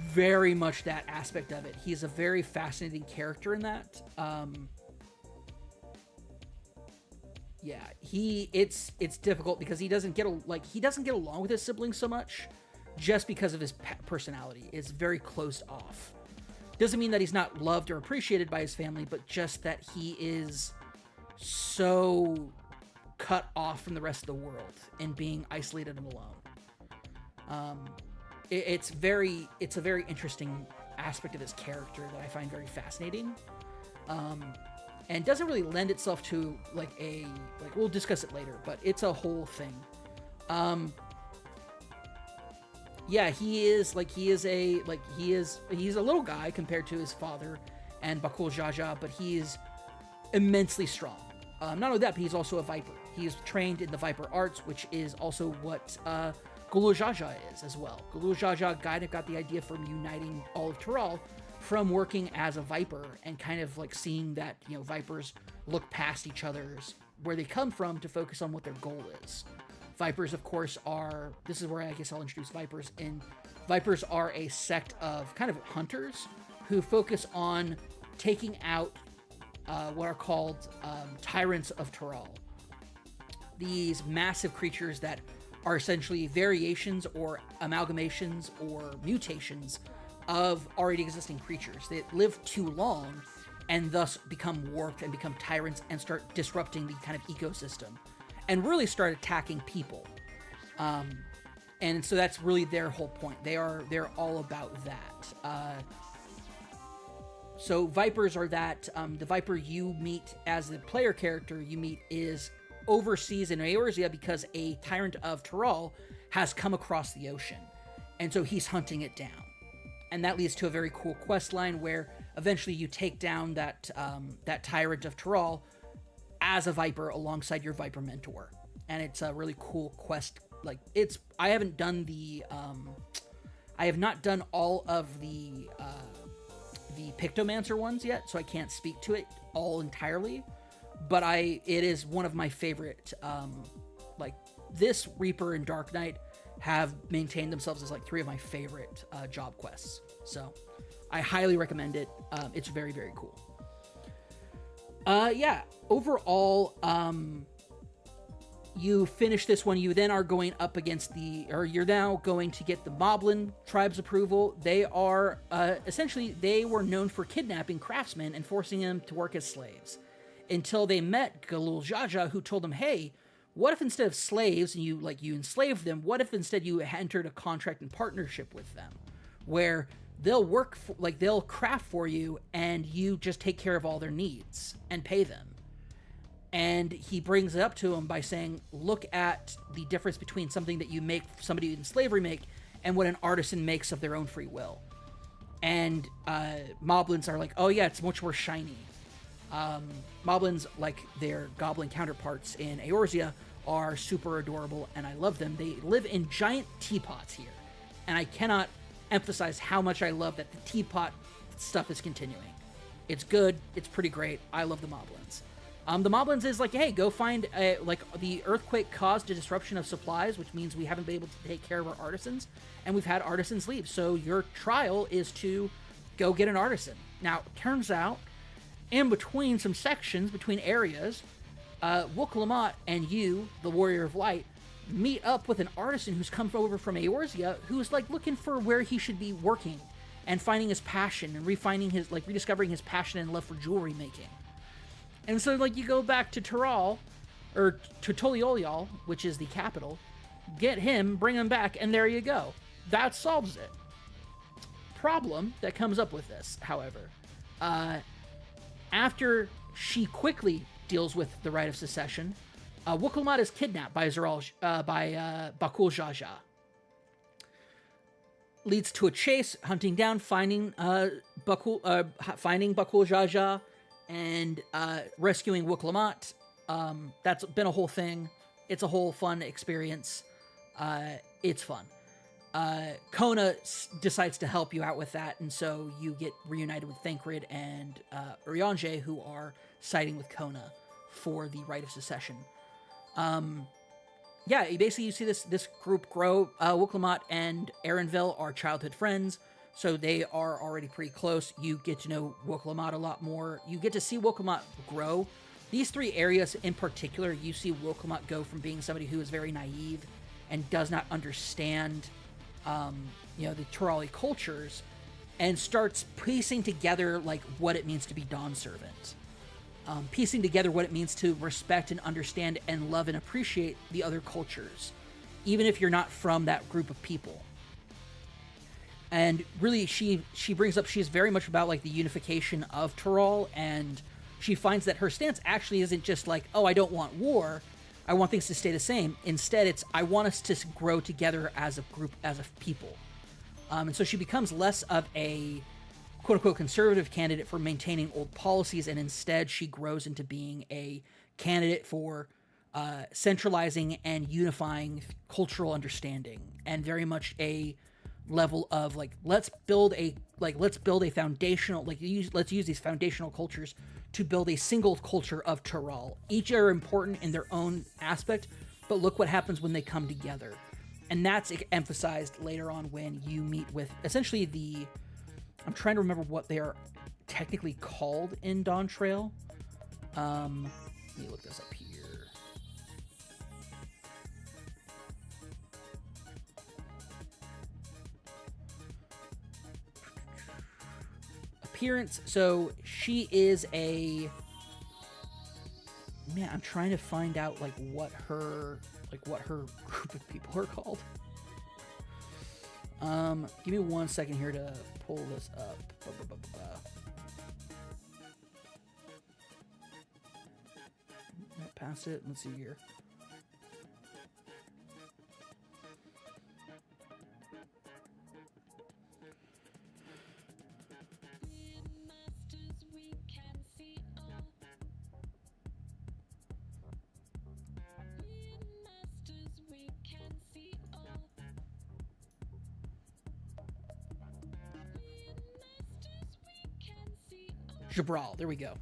very much that aspect of it. He's a very fascinating character in that. Yeah, it's difficult because he doesn't get along with his siblings so much, just because of his personality. It's very closed off. Doesn't mean that he's not loved or appreciated by his family, but just that he is so cut off from the rest of the world and being isolated and alone. It's a very interesting aspect of his character that I find very fascinating. And doesn't really lend itself to we'll discuss it later, but it's a whole thing. Yeah, he's a little guy compared to his father and Bakul Jaja, but he's immensely strong. Not only that, but he's also a Viper. He is trained in the Viper arts, which is also what Gulu Jaja is as well. Gulu Jaja kind of got the idea from uniting all of Tural from working as a Viper and kind of like seeing that, Vipers look past each other's where they come from to focus on what their goal is. Vipers, of course, this is where I guess I'll introduce Vipers. And Vipers are a sect of kind of hunters who focus on taking out what are called tyrants of Tural. These massive creatures that are essentially variations or amalgamations or mutations of already existing creatures that live too long and thus become warped and become tyrants and start disrupting the kind of ecosystem and really start attacking people. And so that's really their whole point. They're all about that. So Vipers are that. The Viper you meet as the player character you meet is overseas in Eorzea because a tyrant of Tural has come across the ocean. And so he's hunting it down. And that leads to a very cool quest line where eventually you take down that tyrant of Tural as a Viper alongside your Viper mentor. And it's a really cool quest. I have not done all of the Pictomancer ones yet, so I can't speak to it all entirely. But it is one of my favorite, this Reaper and Dark Knight have maintained themselves as three of my favorite job quests. So I highly recommend it. It's very, very cool. Overall, you finish this one. You then are going up against you're now going to get the Moblin tribe's approval. They are, essentially, they were known for kidnapping craftsmen and forcing them to work as slaves. Until they met Galul Jaja, who told them, hey, what if instead of slaves and you enslaved them, what if instead you entered a contract and partnership with them where they'll they'll craft for you and you just take care of all their needs and pay them. And he brings it up to him by saying, look at the difference between something that you make somebody in slavery make and what an artisan makes of their own free will. And moblins are like, oh yeah, it's much more shiny. Moblins, like their goblin counterparts in Eorzea, are super adorable, and I love them. They live in giant teapots here, and I cannot emphasize how much I love that the teapot stuff is continuing. It's good. It's pretty great. I love the Moblins. The Moblins is like, hey, go find like the earthquake caused a disruption of supplies, which means we haven't been able to take care of our artisans, and we've had artisans leave. So your trial is to go get an artisan. Now, it turns out, in between some sections, between areas, Wook and you, the Warrior of Light, meet up with an artisan who's come over from Eorzea, who's like looking for where he should be working and finding his passion and rediscovering his passion and love for jewelry making. And so, like, you go back to Tural, or to Toliolial, which is the capital, get him, bring him back, and there you go. That solves it. Problem that comes up with this, however, after she quickly deals with the Rite of Secession, Wook is kidnapped by Bakul Jaja. Leads to a chase, hunting down, finding Bakul Jaja, and rescuing Wook. That's been a whole thing. It's a whole fun experience. It's fun. Kona decides to help you out with that, and so you get reunited with Thancred and Urianger, who are siding with Kona for the Rite of Secession. Basically you see this group grow. Wook and Erenville are childhood friends, so they are already pretty close. You get to know Wook a lot more. You get to see Wook grow. These three areas in particular, you see Wook go from being somebody who is very naive and does not understand the Turali cultures, and starts piecing together like what it means to be Dawn Servant. Piecing together what it means to respect and understand and love and appreciate the other cultures, even if you're not from that group of people. And really, she brings up, she's very much about like the unification of Tural, and she finds that her stance actually isn't just like, oh, I don't want war, I want things to stay the same. Instead, it's, I want us to grow together as a group, as a people. And so she becomes less of a quote-unquote conservative candidate for maintaining old policies, and instead she grows into being a candidate for centralizing and unifying cultural understanding, and very much a level of like, let's build a foundational, let's use these foundational cultures to build a single culture of Tural. Each are important in their own aspect, but look what happens when they come together. And that's emphasized later on when you meet with essentially I'm trying to remember what they are technically called in Dawntrail. Let me look this up here. Appearance. So she is a... Man, I'm trying to find out what her group of people are called. Give me 1 second here to pull this up. Not past it. Let's see here. Jabral, there we go.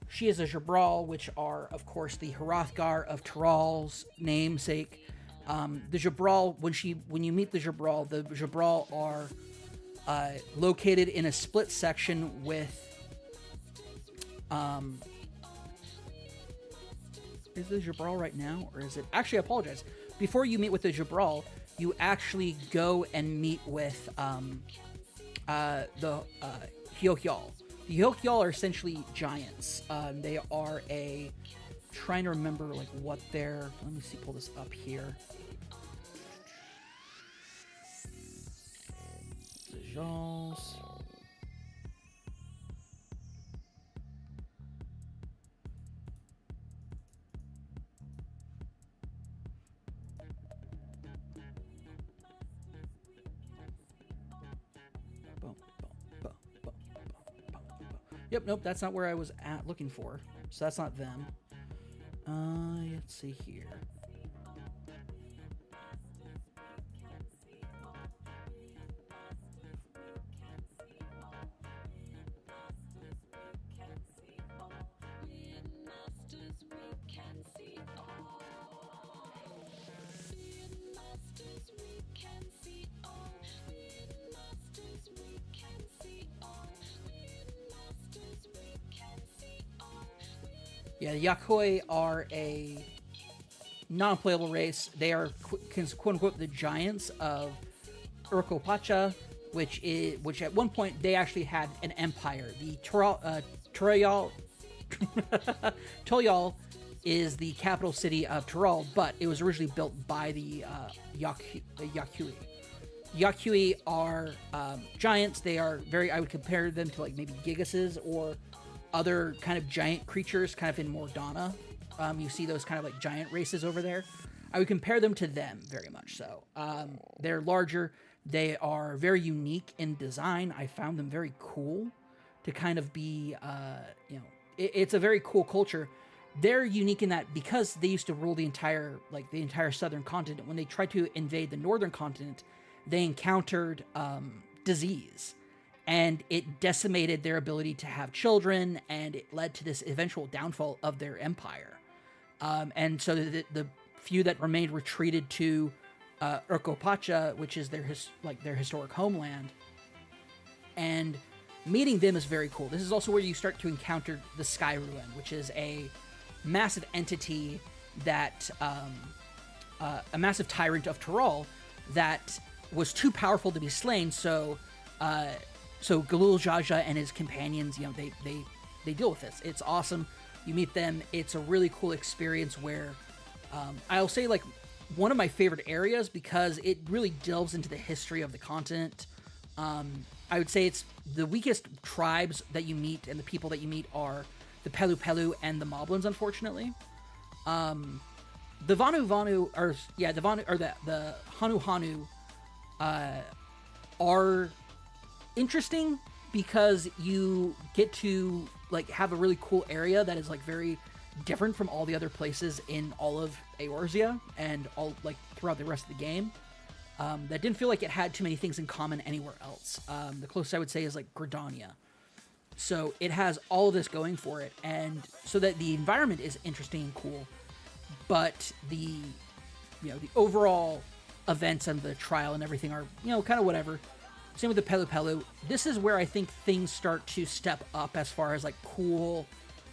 She is a Jabral, which are, of course, the Hrothgar of Tural's namesake. The Jabral, when you meet the Jabral are located in a split section with... is the Jabral right now, or is it... Actually, I apologize. Before you meet with the Jabral, you actually go and meet with the Hyokyal. The Hyokyal are essentially giants. They are trying to remember what they're... Let me see, pull this up here. The Jals. Boom, boom, boom. Yep, nope, that's not where I was at looking for. So that's not them. Let's see here. Yeah, the Yakoi are a non-playable race. They are quote-unquote the giants of Urkopacha, which at one point they actually had an empire. The Toryal is the capital city of Tyrol, but it was originally built by the Yakui. Yakui are giants. They are I would compare them to like maybe Gigases or other kind of giant creatures, kind of in Mordana. You see those kind of like giant races over there. I would compare them to them very much so. They're larger. They are very unique in design. I found them very cool to kind of be, it's a very cool culture. They're unique in that because they used to rule the entire southern continent. When they tried to invade the northern continent, they encountered disease. And it decimated their ability to have children, and it led to this eventual downfall of their empire. And so the few that remained retreated to Urkopacha, which is their historic homeland. And meeting them is very cool. This is also where you start to encounter the Sky Ruin, which is a massive entity that a massive tyrant of Tyrol that was too powerful to be slain. So Galul Jaja and his companions, they deal with this. It's awesome. You meet them. It's a really cool experience where I'll say like one of my favorite areas because it really delves into the history of the continent. I would say it's the weakest tribes that you meet and the people that you meet are the Pelu Pelu and the Moblins, unfortunately. The Hanu Hanu are interesting because you get to like have a really cool area that is like very different from all the other places in all of Eorzea and all like throughout the rest of the game. That didn't feel like it had too many things in common anywhere else. The closest I would say is like Gridania. So it has all of this going for it, and so that the environment is interesting and cool, but the overall events and the trial and everything are kind of whatever. Same with the Pelu Pelu. This is where I think things start to step up as far as like cool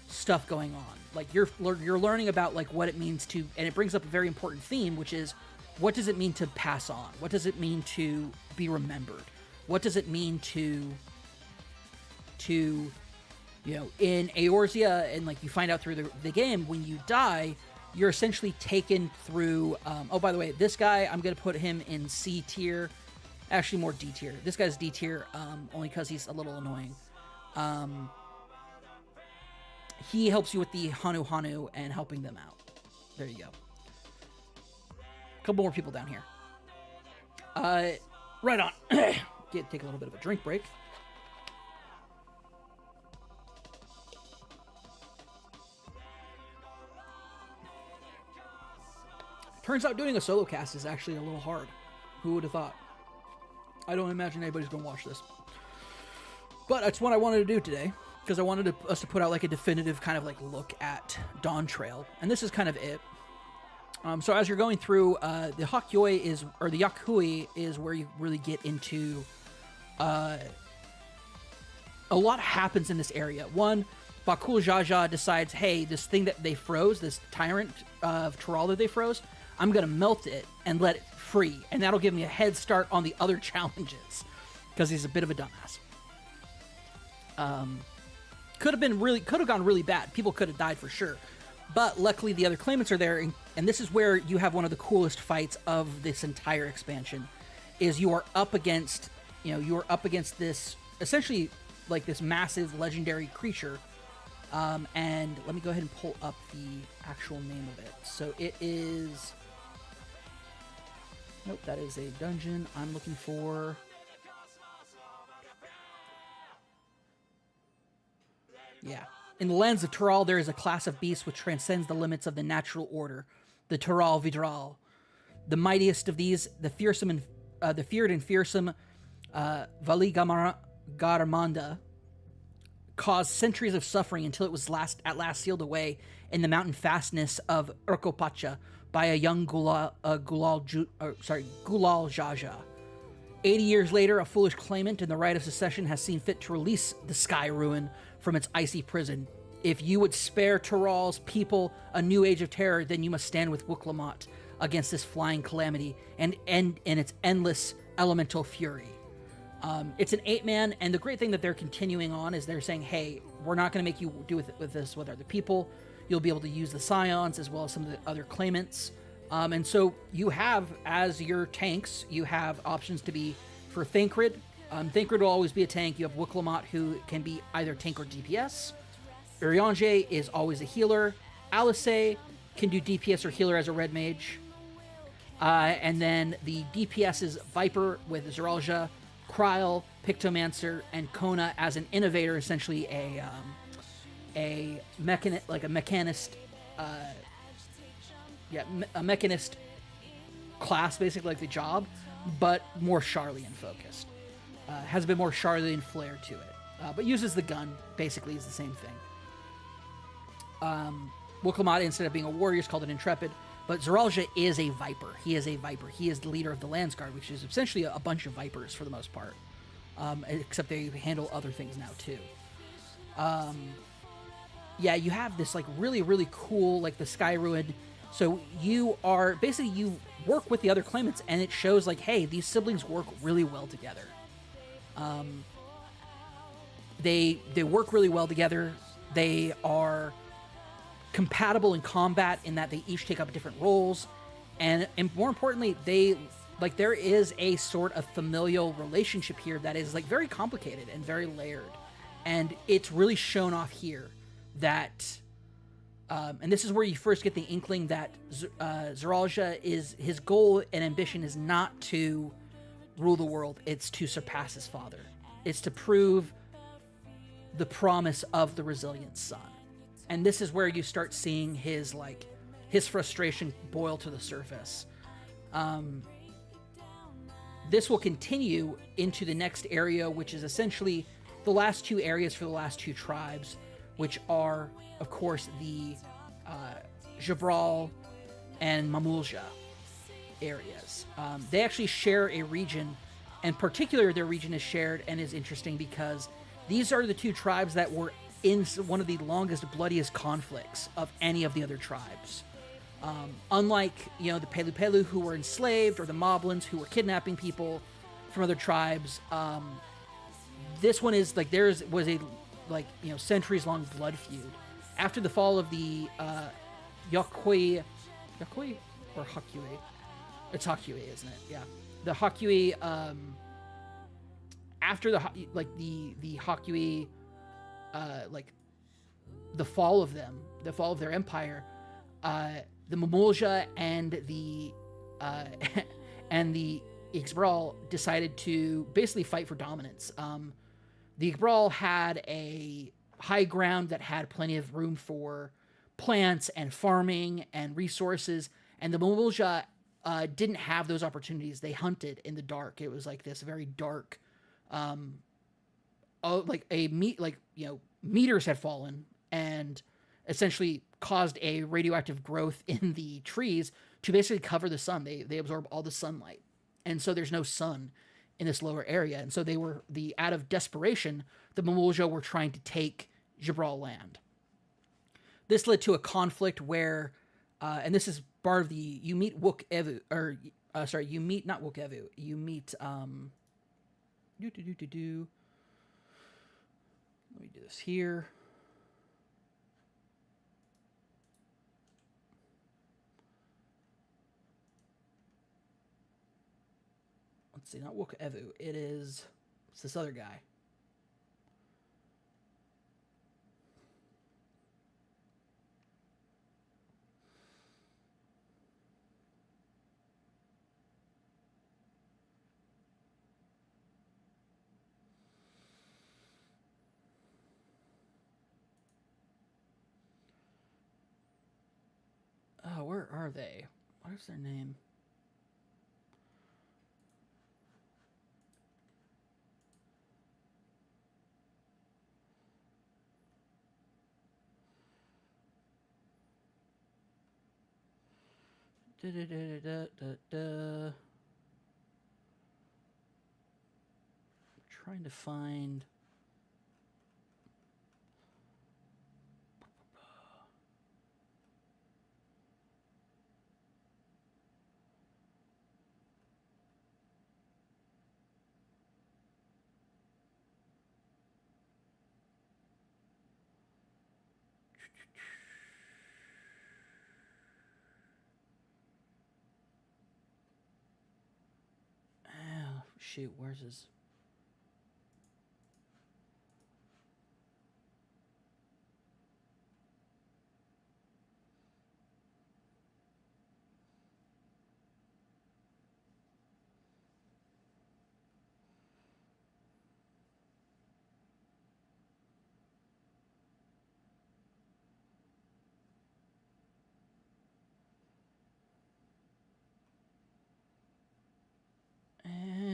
stuff going on. Like you're learning about like what it means to, and it brings up a very important theme, which is what does it mean to pass on? What does it mean to be remembered? What does it mean to in Eorzea, and like you find out through the game, when you die, you're essentially taken through. Oh, by the way, this guy, I'm gonna put him in C tier. Actually, more D tier. This guy's D tier, only because he's a little annoying. He helps you with the Hanu Hanu and helping them out. There you go. A couple more people down here. Right on. Take a little bit of a drink break. Turns out doing a solo cast is actually a little hard. Who would have thought? I don't imagine anybody's going to watch this. But that's what I wanted to do today, because I wanted us to put out like a definitive kind of like look at Dawntrail. And this is kind of it. So as you're going through, the Yakui is where you really get into... a lot happens in this area. One, Bakul Jaja decides, hey, this thing that they froze, this tyrant of Tyrol that they froze, I'm going to melt it and let it free. And that'll give me a head start on the other challenges. Because he's a bit of a dumbass. Could have gone really bad. People could have died for sure. But luckily the other claimants are there. And this is where you have one of the coolest fights of this entire expansion. Is you are up against this, essentially like this massive legendary creature. And let me go ahead and pull up the actual name of it. So it is... Nope, that is a dungeon. I'm looking for... Yeah. In the lands of Tural, there is a class of beasts which transcends the limits of the natural order, the Tural Vidral. The mightiest of these, the feared and fearsome Valigaramanda, caused centuries of suffering until it was at last sealed away in the mountain fastness of Urkopacha by a young Gulal Jaja. 80 years later, a foolish claimant in the right of secession has seen fit to release the Sky Ruin from its icy prison. If you would spare Tural's people a new age of terror, then you must stand with Wuklamot against this flying calamity and end in its endless elemental fury. It's an 8-man, and the great thing that they're continuing on is they're saying, hey, we're not going to make you do with this with other people. You'll be able to use the Scions as well as some of the other claimants. And so you have, as your tanks, you have options to be for Thancred. Thancred will always be a tank. You have Wuklamot, who can be either tank or DPS. Urianger is always a healer. Alice can do DPS or healer as a red mage. And then the DPS is Viper with Zeralja, Kryl, Pictomancer, and Kona as an innovator, essentially a mechanist, a mechanist class, basically like the job, but more Charlian focused. Has a bit more Charlian flair to it, but uses the gun, basically is the same thing. Wuklamot, instead of being a warrior, is called an intrepid, but Zeralja is a Viper. He is a Viper. He is the leader of the Landsguard, which is essentially a bunch of Vipers for the most part, except they handle other things now too. Yeah, you have this like really, really cool, like the Sky Ruin. So you are basically, you work with the other claimants, and it shows like, hey, these siblings work really well together. They work really well together. They are compatible in combat in that they each take up different roles, and more importantly, there is a sort of familial relationship here that is like very complicated and very layered, and it's really shown off here that and this is where you first get the inkling that Zeralja is, his goal and ambition is not to rule the world, it's to surpass his father. It's to prove the promise of the resilient son. And this is where you start seeing his frustration boil to the surface. This will continue into the next area, which is essentially the last two areas for the last two tribes, which are, of course, the Jabral and Mamulja areas. They actually share a region, and particularly their region is shared and is interesting because these are the two tribes that were in one of the longest, bloodiest conflicts of any of the other tribes. Unlike, the Pelu Pelu who were enslaved, or the Moblins who were kidnapping people from other tribes, this one is like, was a centuries-long blood feud. After the fall of the Yokui or Hakui? It's Hakui, isn't it? Yeah. The Hakui, after the Hakui, the fall of them, the fall of their empire, the Mamulja and the Ixbral decided to basically fight for dominance. The Ixbral had a high ground that had plenty of room for plants and farming and resources, and the Mamulja didn't have those opportunities. They hunted in the dark. It was like this very dark, meters had fallen and essentially caused a radioactive growth in the trees to basically cover the sun. They absorb all the sunlight, and so there's no sun in this lower area. And so out of desperation, the Mamulja were trying to take Jabral land. This led to a conflict where, and this is part of you meet not Wook Evu, you meet, let me do this here. Let's see, not Wook Evu, it's this other guy. are they? What is their name? Da, da, da, da, da, da. Trying to find. Oh, shoot, where's his.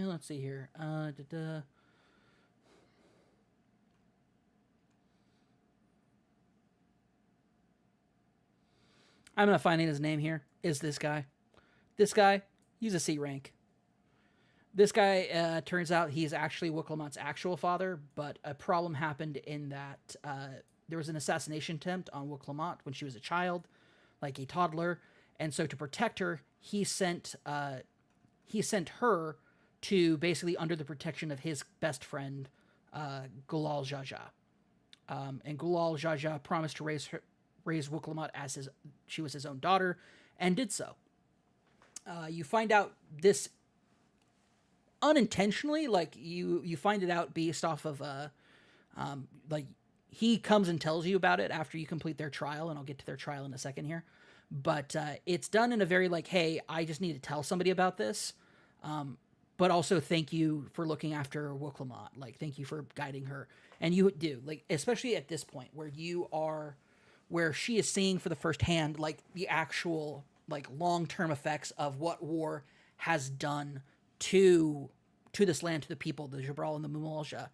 Let's see here. Da, da. I'm not finding his name here. Is this guy? This guy, he's a C rank. This guy, turns out he's actually Wicklemot's actual father, but a problem happened in that there was an assassination attempt on Wicklemot when she was a child, like a toddler, and so to protect her, he sent her to basically under the protection of his best friend, Gulal Jaja. And Gulal Jaja promised to raise Wicklemot as she was his own daughter, and did so. You find out this unintentionally, like you find it out based off of like he comes and tells you about it after you complete their trial, and I'll get to their trial in a second here. But it's done in a very like, hey, I just need to tell somebody about this. But also thank you for looking after Wicklemot. Like, thank you for guiding her. And you do, like, especially at this point where she is seeing for the first hand, like, the actual, like, long-term effects of what war has done to this land, to the people, the Jabral and the Mumalja,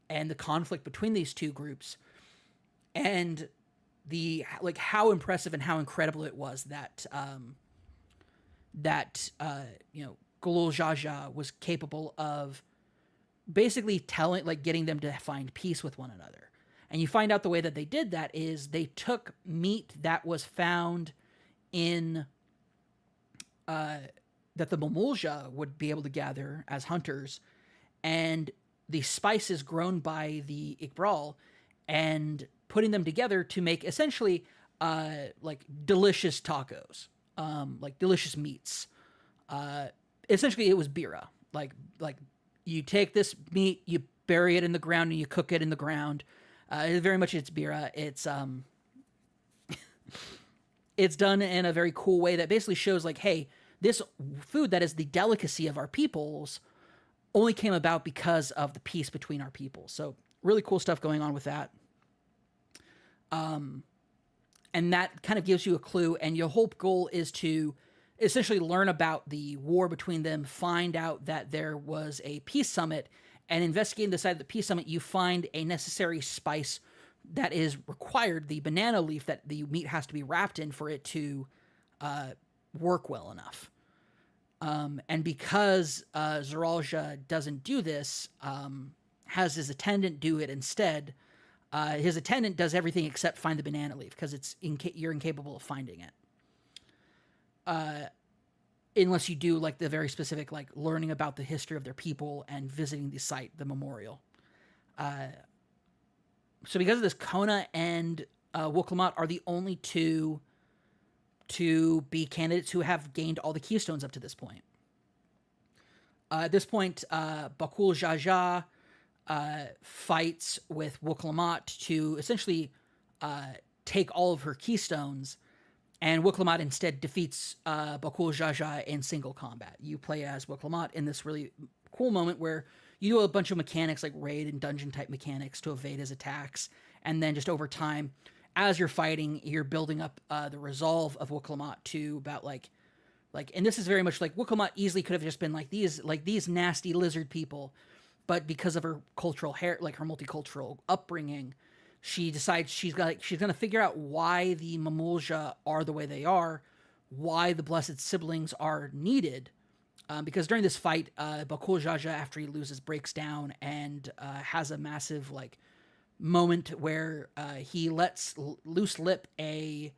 and the conflict between these two groups. And the, like, how impressive and how incredible it was that, you know, Gulal Jaja was capable of basically getting them to find peace with one another. And you find out the way that they did that is they took meat that was found in, that the Mumalja would be able to gather as hunters, and the spices grown by the Iqbal, and putting them together to make essentially, like delicious tacos, like delicious meats. Essentially, it was bira. Like you take this meat, you bury it in the ground, and you cook it in the ground. Very much it's bira. It's it's done in a very cool way that basically shows like, hey, this food that is the delicacy of our peoples only came about because of the peace between our people. So really cool stuff going on with that. And that kind of gives you a clue. And your whole goal is to essentially learn about the war between them, find out that there was a peace summit, and investigating the side of the peace summit, you find a necessary spice that is required, the banana leaf that the meat has to be wrapped in for it to work well enough. And because Zaralja doesn't do this, has his attendant do it instead, his attendant does everything except find the banana leaf, because you're incapable of finding it. Unless you do like the very specific, like learning about the history of their people and visiting the site, the memorial. So because of this, Kona and Wicklemot are the only two to be candidates who have gained all the keystones up to this point. At this point, Bakul Jaja fights with Wicklemot to essentially take all of her keystones, and Wicklemot instead defeats Bakul Jaja in single combat. You play as Wicklemot in this really cool moment where you do a bunch of mechanics like raid and dungeon type mechanics to evade his attacks, and then just over time, as you're fighting, you're building up the resolve of Wuklamot to about like, and this is very much like Wuklamot easily could have just been like these nasty lizard people, but because of her cultural her multicultural upbringing, she decides she's going to figure out why the Mamulja are the way they are, why the blessed siblings are needed. Because during this fight, Bakul Jaja, after he loses, breaks down and has a massive moment where he lets loose lip the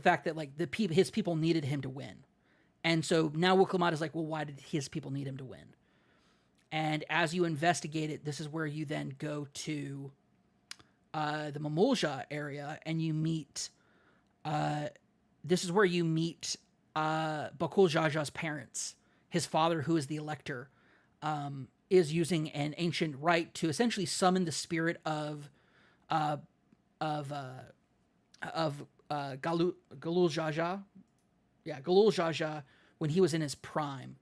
fact that his people needed him to win. And so now Wuklamot is like, well, why did his people need him to win? And as you investigate it, this is where you then go to the Mamulja area, and you meet. This is where you meet Bakul Jaja's parents. His father, who is the Elector, is using an ancient rite to essentially summon the spirit of Galul Jaja. Yeah, Galul Jaja when he was in his prime.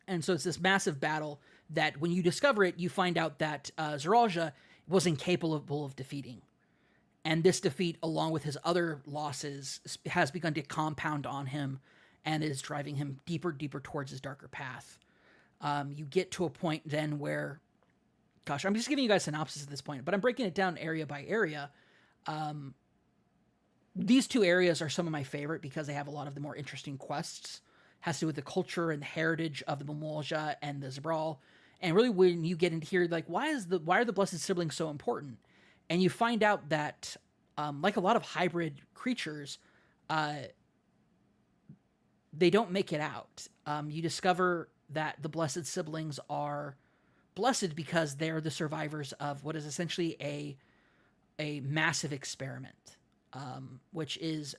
And so it's this massive battle that when you discover it, you find out that Zeralja was incapable of defeating. And this defeat, along with his other losses, has begun to compound on him and is driving him deeper towards his darker path. You get to a point then where, gosh, I'm just giving you guys synopsis at this point, but I'm breaking it down area by area. These two areas are some of my favorite because they have a lot of the more interesting quests. Has to do with the culture and the heritage of the Mamulja and the Zabral. And really when you get into here, why are the Blessed Siblings so important? And you find out that, like a lot of hybrid creatures, they don't make it out. You discover that the Blessed Siblings are blessed because they're the survivors of what is essentially a massive experiment. Which is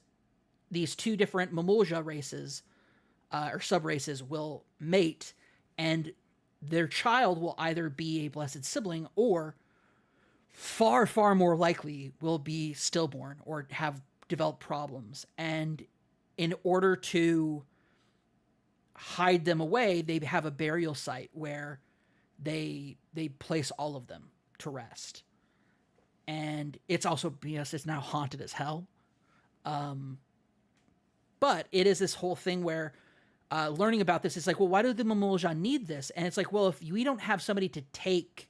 these two different Mamulja races or sub-races will mate, and their child will either be a blessed sibling or far, far more likely will be stillborn or have developed problems. And in order to hide them away, they have a burial site where they place all of them to rest. And it's also, yes, it's now haunted as hell. But it is this whole thing where learning about this, it's like, well, why do the Mamulja need this? And it's like, well, if we don't have somebody to take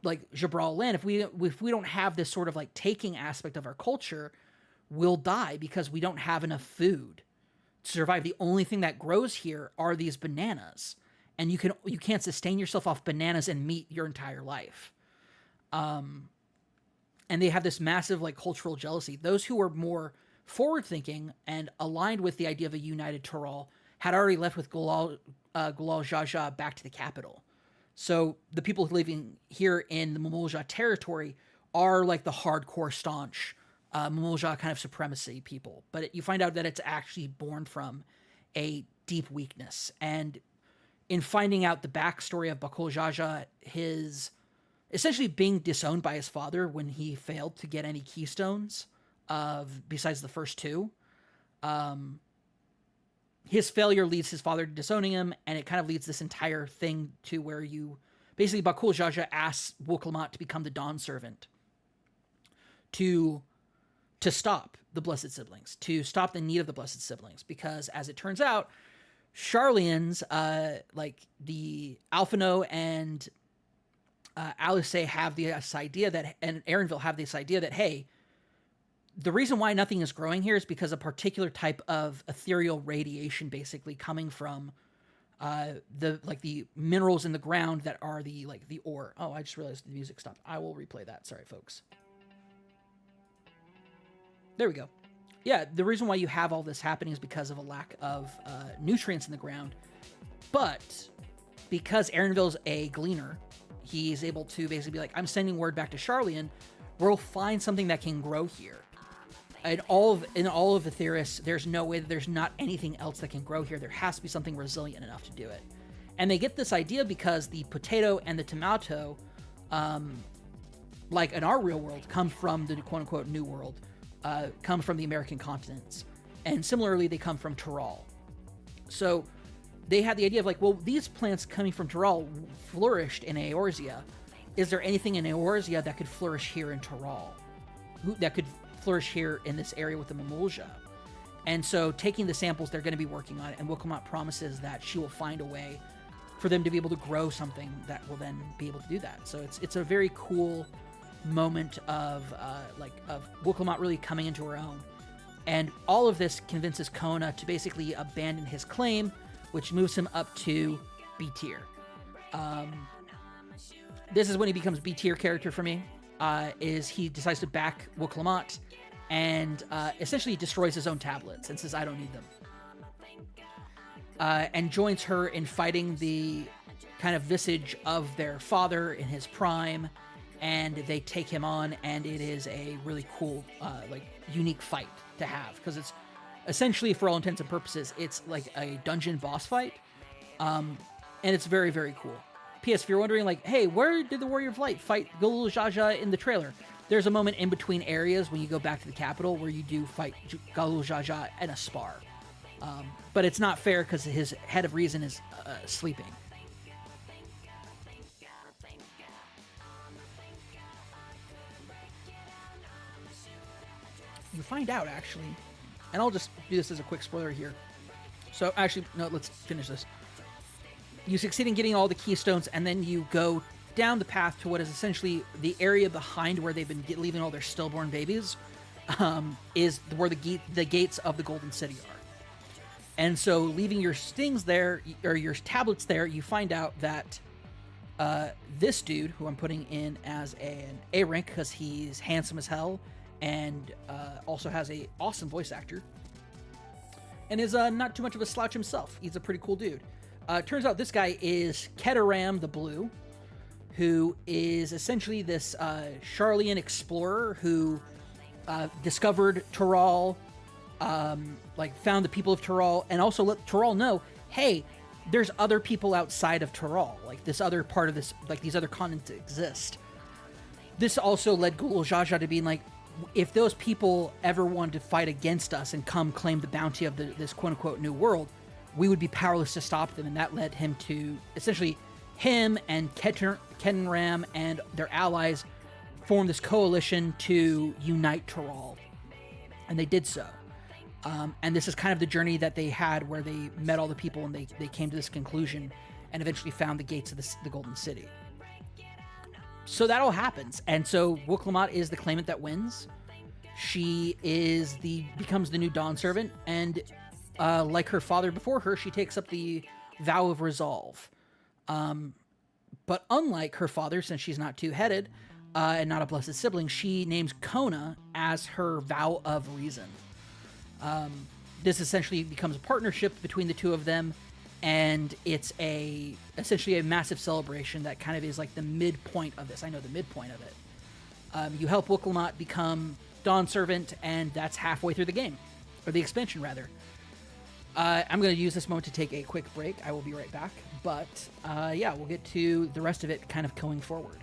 Jabral land, if we don't have this sort of taking aspect of our culture, we'll die because we don't have enough food to survive. The only thing that grows here are these bananas, and you can't sustain yourself off bananas and meat your entire life. And they have this massive cultural jealousy. Those who were more forward-thinking and aligned with the idea of a united Toral had already left with Gulal Jaja back to the capital. So the people living here in the Mamulja territory are the hardcore, staunch Mamulja kind of supremacy people. But you find out that it's actually born from a deep weakness. And in finding out the backstory of Bakul Jaja, his essentially being disowned by his father when he failed to get any keystones besides the first two. His failure leads his father to disowning him, and it kind of leads this entire thing to where basically Bakul Jaja asks Wuklamot to become the Dawn Servant to stop the Blessed Siblings, to stop the need of the Blessed Siblings, because as it turns out, Sharlayans, the Alphino and Alice have this idea that, and Erenville have this idea that, hey, the reason why nothing is growing here is because a particular type of ethereal radiation basically coming from the minerals in the ground that are the ore. Oh, I just realized the music stopped. I will replay that. Sorry, folks. There we go. Yeah, the reason why you have all this happening is because of a lack of nutrients in the ground. But because Erenville's a gleaner, he's able to basically be like, I'm sending word back to Sharlayan, we'll find something that can grow here. In all of the theorists, there's no way that there's not anything else that can grow here. There has to be something resilient enough to do it. And they get this idea because the potato and the tomato, like in our real world, come from the quote-unquote New World, come from the American continents. And similarly, they come from Toral. So they had the idea of well, these plants coming from Toral flourished in Eorzea. Is there anything in Eorzea that could flourish here in Toral? That could flourish here in this area with the Mamulja. And so taking the samples, they're going to be working on it, and Willamette promises that she will find a way for them to be able to grow something that will then be able to do that. So it's a very cool moment of Willamette really coming into her own. And all of this convinces Kona to basically abandon his claim, which moves him up to B tier. This is when he becomes B tier character for me. Is he decides to back Willamette and essentially destroys his own tablets and says, I don't need them. And joins her in fighting the kind of visage of their father in his prime, and they take him on, and it is a really cool, unique fight to have, because it's essentially, for all intents and purposes, it's like a dungeon boss fight, and it's very, very cool. P.S. If you're wondering, hey, where did the Warrior of Light fight Galul Jaja in the trailer? There's a moment in between areas when you go back to the capital where you do fight Galul Jaja in a spar. But it's not fair because his head of reason is sleeping. You find out, actually, and I'll just do this as a quick spoiler here. So, actually, no, let's finish this. You succeed in getting all the keystones, and then you go down the path to what is essentially the area behind where they've been leaving all their stillborn babies, is where the gates of the Golden City are. And so, leaving your stings there, or your tablets there, you find out that this dude, who I'm putting in as an A rank because he's handsome as hell, and also has a awesome voice actor, and is not too much of a slouch himself. He's a pretty cool dude. Turns out this guy is Keteram the Blue, who is essentially this Charlian explorer who discovered Tural, found the people of Tural, and also let Tural know, hey, there's other people outside of Tural, this other part of this, these other continents exist. This also led Galul Jaja to being if those people ever wanted to fight against us and come claim the bounty of this quote-unquote new world, we would be powerless to stop them, and that led him to, essentially, him and Keteram and their allies form this coalition to unite Tural. And they did so. And this is kind of the journey that they had where they met all the people and they came to this conclusion and eventually found the gates of the Golden City. So that all happens. And so Willamette is the claimant that wins. She becomes the new Dawn Servant, and like her father before her, she takes up the vow of resolve. But unlike her father, since she's not two-headed and not a blessed sibling, she names Kona as her vow of reason. This essentially becomes a partnership between the two of them, and it's essentially a massive celebration that kind of is like the midpoint of this. I know the midpoint of it. You help Willamette become Dawn Servant, and that's halfway through the game, or the expansion rather. I'm going to use this moment to take a quick break. I will be right back. But, we'll get to the rest of it kind of going forward.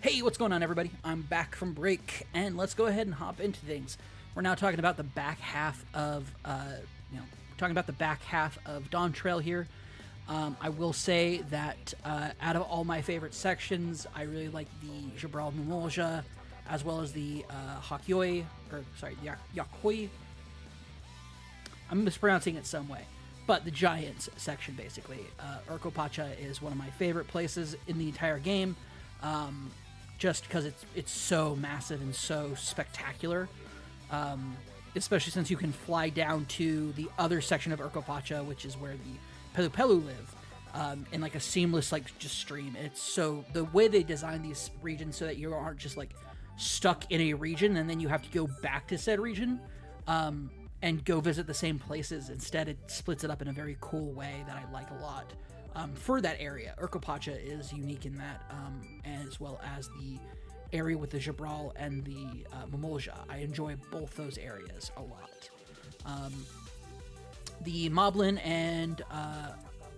Hey, what's going on, everybody? I'm back from break, and let's go ahead and hop into things. We're now talking about the back half of, Dawntrail here. I will say that out of all my favorite sections, I really like the Jabral Mumolja, as well as the Yakoi. I'm mispronouncing it some way, but the Giants section, basically. Urkopacha is one of my favorite places in the entire game. Just because it's so massive and so spectacular, especially since you can fly down to the other section of Urkopacha, which is where the Pelu Pelu live, in like a seamless just stream. It's so the way they design these regions so that you aren't just like stuck in a region and then you have to go back to said region and go visit the same places. Instead, it splits it up in a very cool way that I like a lot. For that area, Urkopacha is unique in that, as well as the area with the Jabral and the Mumolja. I enjoy both those areas a lot. The Moblin and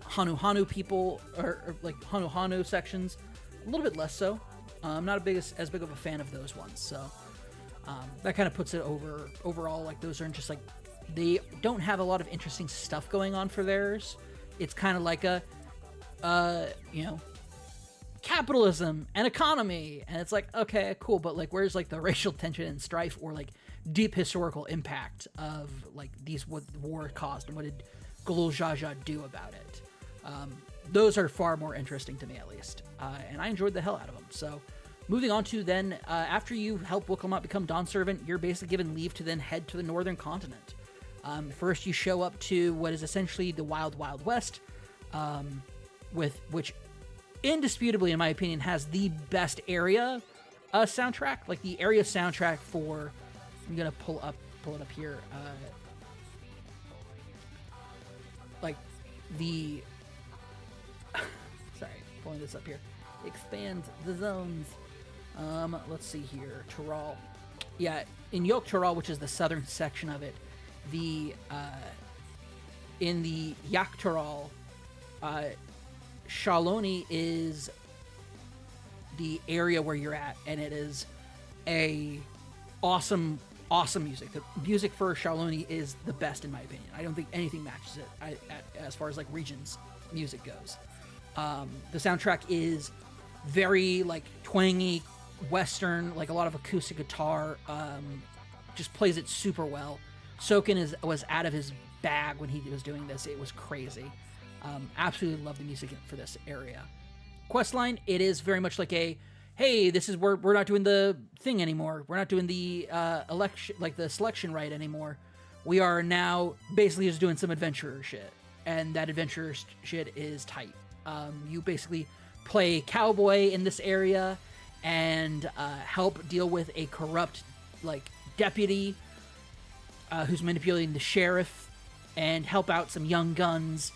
Hanu people, or like Hanu sections, a little bit less so. I'm not as big of a fan of those ones, so that kind of puts it overall. Like, those aren't just they don't have a lot of interesting stuff going on for theirs. It's kind of like a capitalism and economy, and it's like, okay, cool, but like, where's like the racial tension and strife, or like deep historical impact of like what war caused, and what did Golul Jaja do about it? Those are far more interesting to me, at least, and I enjoyed the hell out of them. So moving on to then, after you help Wickelmot become Dawn Servant, you're basically given leave to then head to the northern continent. First, you show up to what is essentially the Wild Wild West, which indisputably, in my opinion, has the best area soundtrack. Like, the area soundtrack for, I'm gonna pull it up here. Sorry, pulling this up here. Expand the zones. Let's see here. Tural. Yeah, in Yok Tural, which is the southern section of it, in the Yak Tural, Shaloni is the area where you're at, and it is a awesome music. The music for Shaloni is the best, in my opinion. I don't think anything matches it as far as like regions music goes. The soundtrack is very like twangy, western, like a lot of acoustic guitar. Just plays it super well. Soken was out of his bag when he was doing this. It was crazy. Absolutely love the music for this area. Questline, it is very much like hey, this is where we're not doing the thing anymore. We're not doing the election, like the selection right anymore. We are now basically just doing some adventurer shit, and that adventurer shit is tight. You basically play cowboy in this area and help deal with a corrupt deputy who's manipulating the sheriff, and help out some young guns.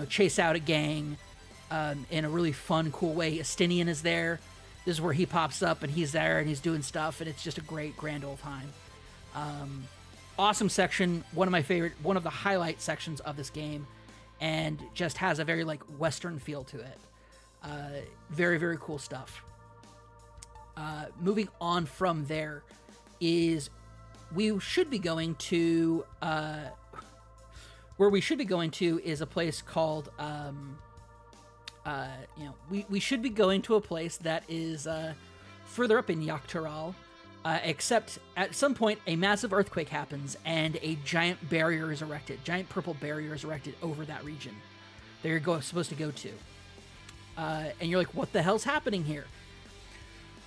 Chase out a gang in a really fun, cool way. Estinian is there. This is where he pops up, and he's there, and he's doing stuff, and it's just a great, grand old time. Awesome section, one of the highlight sections of this game, and just has a very Western feel to it. Very, very cool stuff. Moving on from there is we should be going to where we should be going to is a place called we should be going to a place that is further up in Yaktural, except at some point a massive earthquake happens and a giant purple barrier is erected over that region that you're supposed to go to, and you're like, what the hell's happening here?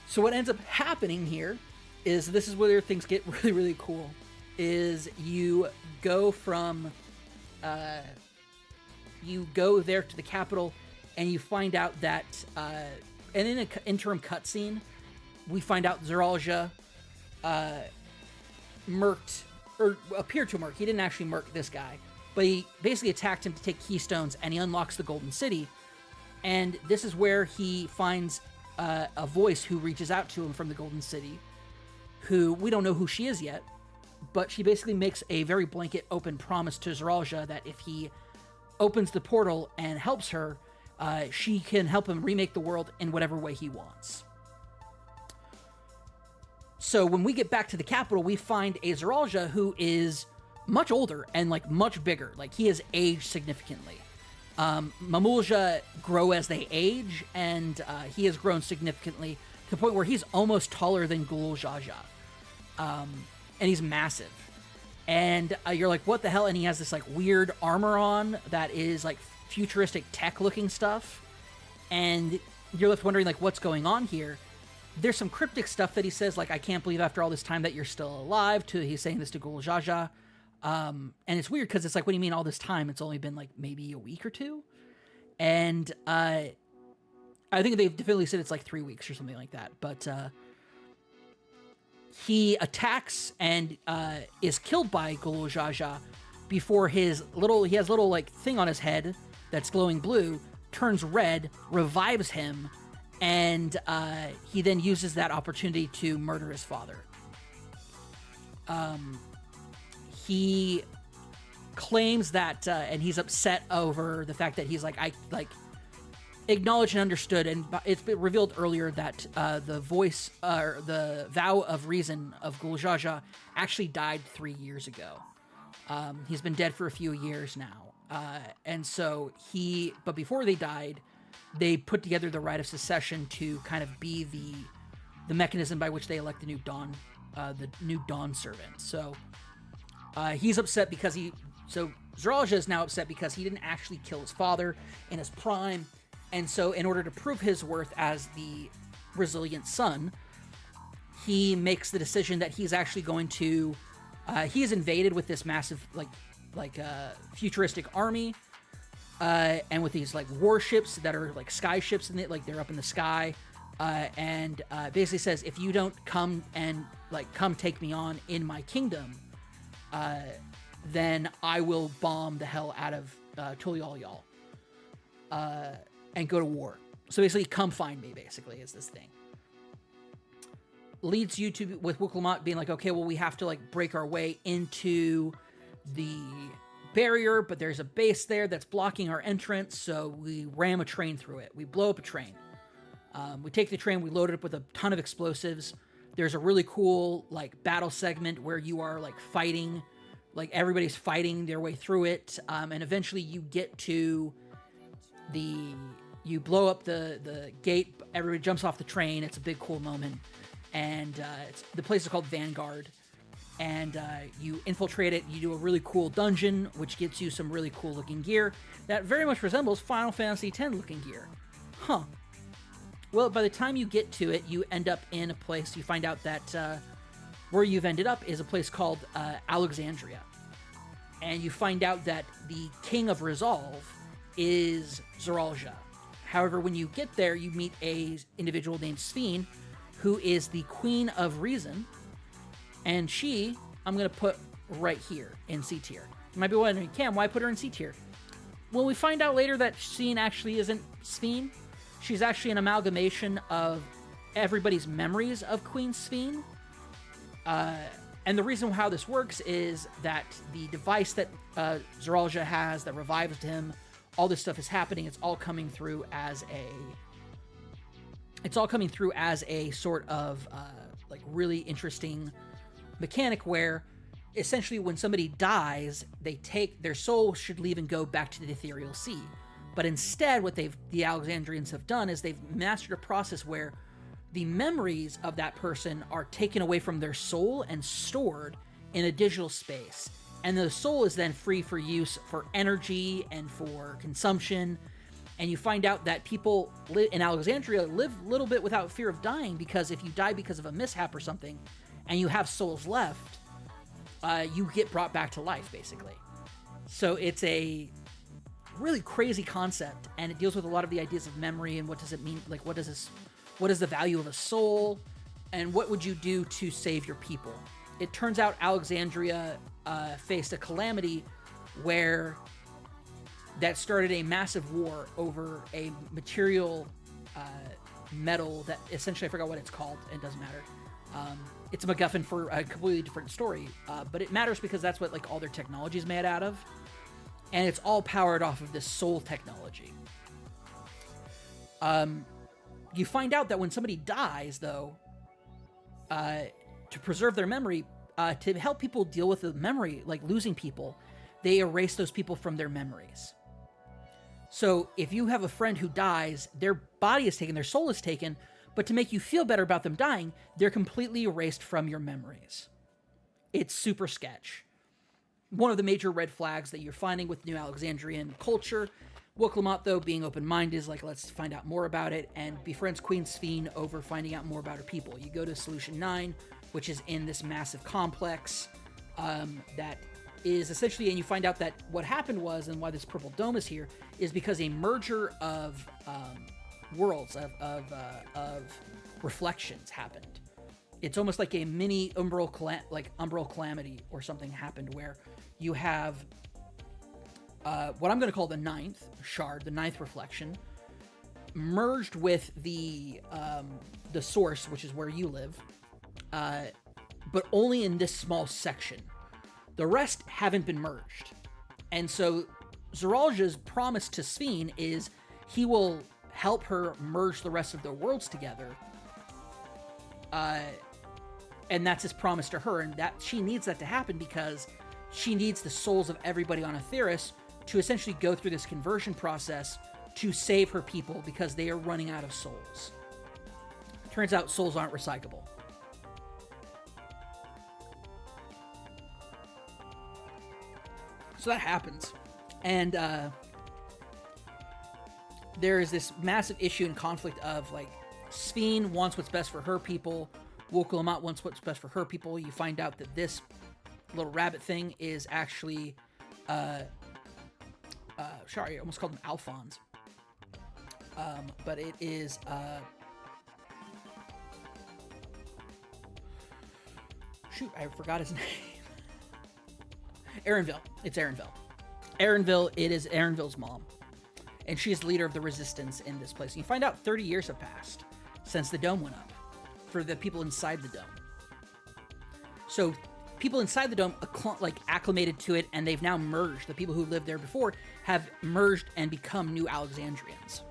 So what ends up happening here is, this is where things get really, really cool, is you go from you go there to the capital, and you find out that and in an interim cutscene, we find out Zeralja murked, or appeared to murk. He didn't actually murk this guy, but he basically attacked him to take keystones, and he unlocks the Golden City. And this is where he finds a voice who reaches out to him from the Golden City, who we don't know who she is yet, but she basically makes a very blanket open promise to Zeralja that if he opens the portal and helps her, she can help him remake the world in whatever way he wants. So when we get back to the capital, we find a Zeralja who is much older and like much bigger. Like he has aged significantly. Mamulja grow as they age, and he has grown significantly to the point where he's almost taller than Gulul Jaja. And he's massive. And you're like, what the hell? And he has this like weird armor on that is like futuristic tech looking stuff. And you're left wondering like, what's going on here? There's some cryptic stuff that he says, like, I can't believe after all this time that you're still alive. He's saying this to Gulul Jaja. And it's weird because it's like, what do you mean all this time? It's only been like maybe a week or two. And I think they've definitely said it's like 3 weeks or something like that. But he attacks and is killed by Gulul Jaja before he has little like thing on his head that's glowing blue, turns red, revives him, and he then uses that opportunity to murder his father. He claims that, and he's upset over the fact that he's like, I like acknowledged and understood, and it's been revealed earlier that the voice, or the vow of reason of Gulul Jaja actually died 3 years ago. He's been dead for a few years now. And so but before they died, they put together the rite of secession to kind of be the mechanism by which they elect the new Dawn servant. So he's upset because Zeralja is now upset because he didn't actually kill his father in his prime. And so in order to prove his worth as the resilient son, he makes the decision that he's actually going to, he is invaded with this massive, futuristic army, and with these like warships that are like sky ships, and they're up in the sky, and basically says, if you don't come take me on in my kingdom, then I will bomb the hell out of Tulial and go to war. So basically, come find me, basically, is this thing. Leads you to, with Wuklamot being like, okay, well, we have to like break our way into the barrier, but there's a base there that's blocking our entrance, so we ram a train through it. We blow up a train. We take the train, we load it up with a ton of explosives. There's a really cool like battle segment where you are like fighting, like everybody's fighting their way through it, and eventually you get to you blow up the gate, everybody jumps off the train, it's a big cool moment, and the place is called Vanguard, and you infiltrate it, you do a really cool dungeon, which gets you some really cool looking gear that very much resembles Final Fantasy X looking gear. Huh. Well, by the time you get to it, you end up in a place, you find out that where you've ended up is a place called Alexandria, and you find out that the King of Resolve is Zeralja. However, when you get there, you meet a individual named Sphene, who is the Queen of Reason, and I'm going to put right here in C tier. You might be wondering, Cam, why put her in C tier? Well, we find out later that Sphene actually isn't Sphene. She's actually an amalgamation of everybody's memories of Queen Sphene. And the reason how this works is that the device that Zeralja has that revives him, all this stuff is happening. It's all coming through as a sort of like really interesting mechanic where essentially when somebody dies, their soul should leave and go back to the ethereal sea. But instead, what the Alexandrians have done is they've mastered a process where the memories of that person are taken away from their soul and stored in a digital space. And the soul is then free for use for energy and for consumption. And you find out that people in Alexandria live a little bit without fear of dying, because if you die because of a mishap or something and you have souls left, you get brought back to life, basically. So it's a really crazy concept, and it deals with a lot of the ideas of memory and what does it mean, like what is the value of a soul, and what would you do to save your people. It turns out Alexandria faced a calamity where that started a massive war over a material metal that essentially, I forgot what it's called, it doesn't matter. It's a MacGuffin for a completely different story, but it matters because that's what like all their technology is made out of, and it's all powered off of this soul technology. You find out that when somebody dies, though, to preserve their memory, to help people deal with the memory, like losing people, they erase those people from their memories. So if you have a friend who dies, their body is taken, their soul is taken, but to make you feel better about them dying, they're completely erased from your memories. It's super sketch. One of the major red flags that you're finding with New Alexandrian culture, Willamette, though, being open-minded, is like, let's find out more about it, and befriends Queen Sphene over finding out more about her people. You go to Solution 9, which is in this massive complex that is essentially, and you find out that what happened was, and why this purple dome is here, is because a merger of worlds, of reflections happened. It's almost like a mini umbral calamity or something happened, where you have what I'm going to call the ninth shard, the ninth reflection, merged with the source, which is where you live, but only in this small section. The rest haven't been merged. And so Zoralja's promise to Sphene is he will help her merge the rest of the worlds together. And that's his promise to her, and that she needs that to happen because she needs the souls of everybody on Aetheris to essentially go through this conversion process to save her people because they are running out of souls. Turns out souls aren't recyclable. So that happens. And there is this massive issue and conflict of, like, Sphene wants what's best for her people. Willamette wants what's best for her people. You find out that this little rabbit thing is actually, sorry, I almost called him Alphonse. But it is, shoot, I forgot his name. Erenville. It's Erenville. Erenville, it is Erenville's mom. And she is the leader of the resistance in this place. And you find out 30 years have passed since the dome went up for the people inside the dome. So people inside the dome acclimated to it, and they've now merged. The people who lived there before have merged and become New Alexandrians.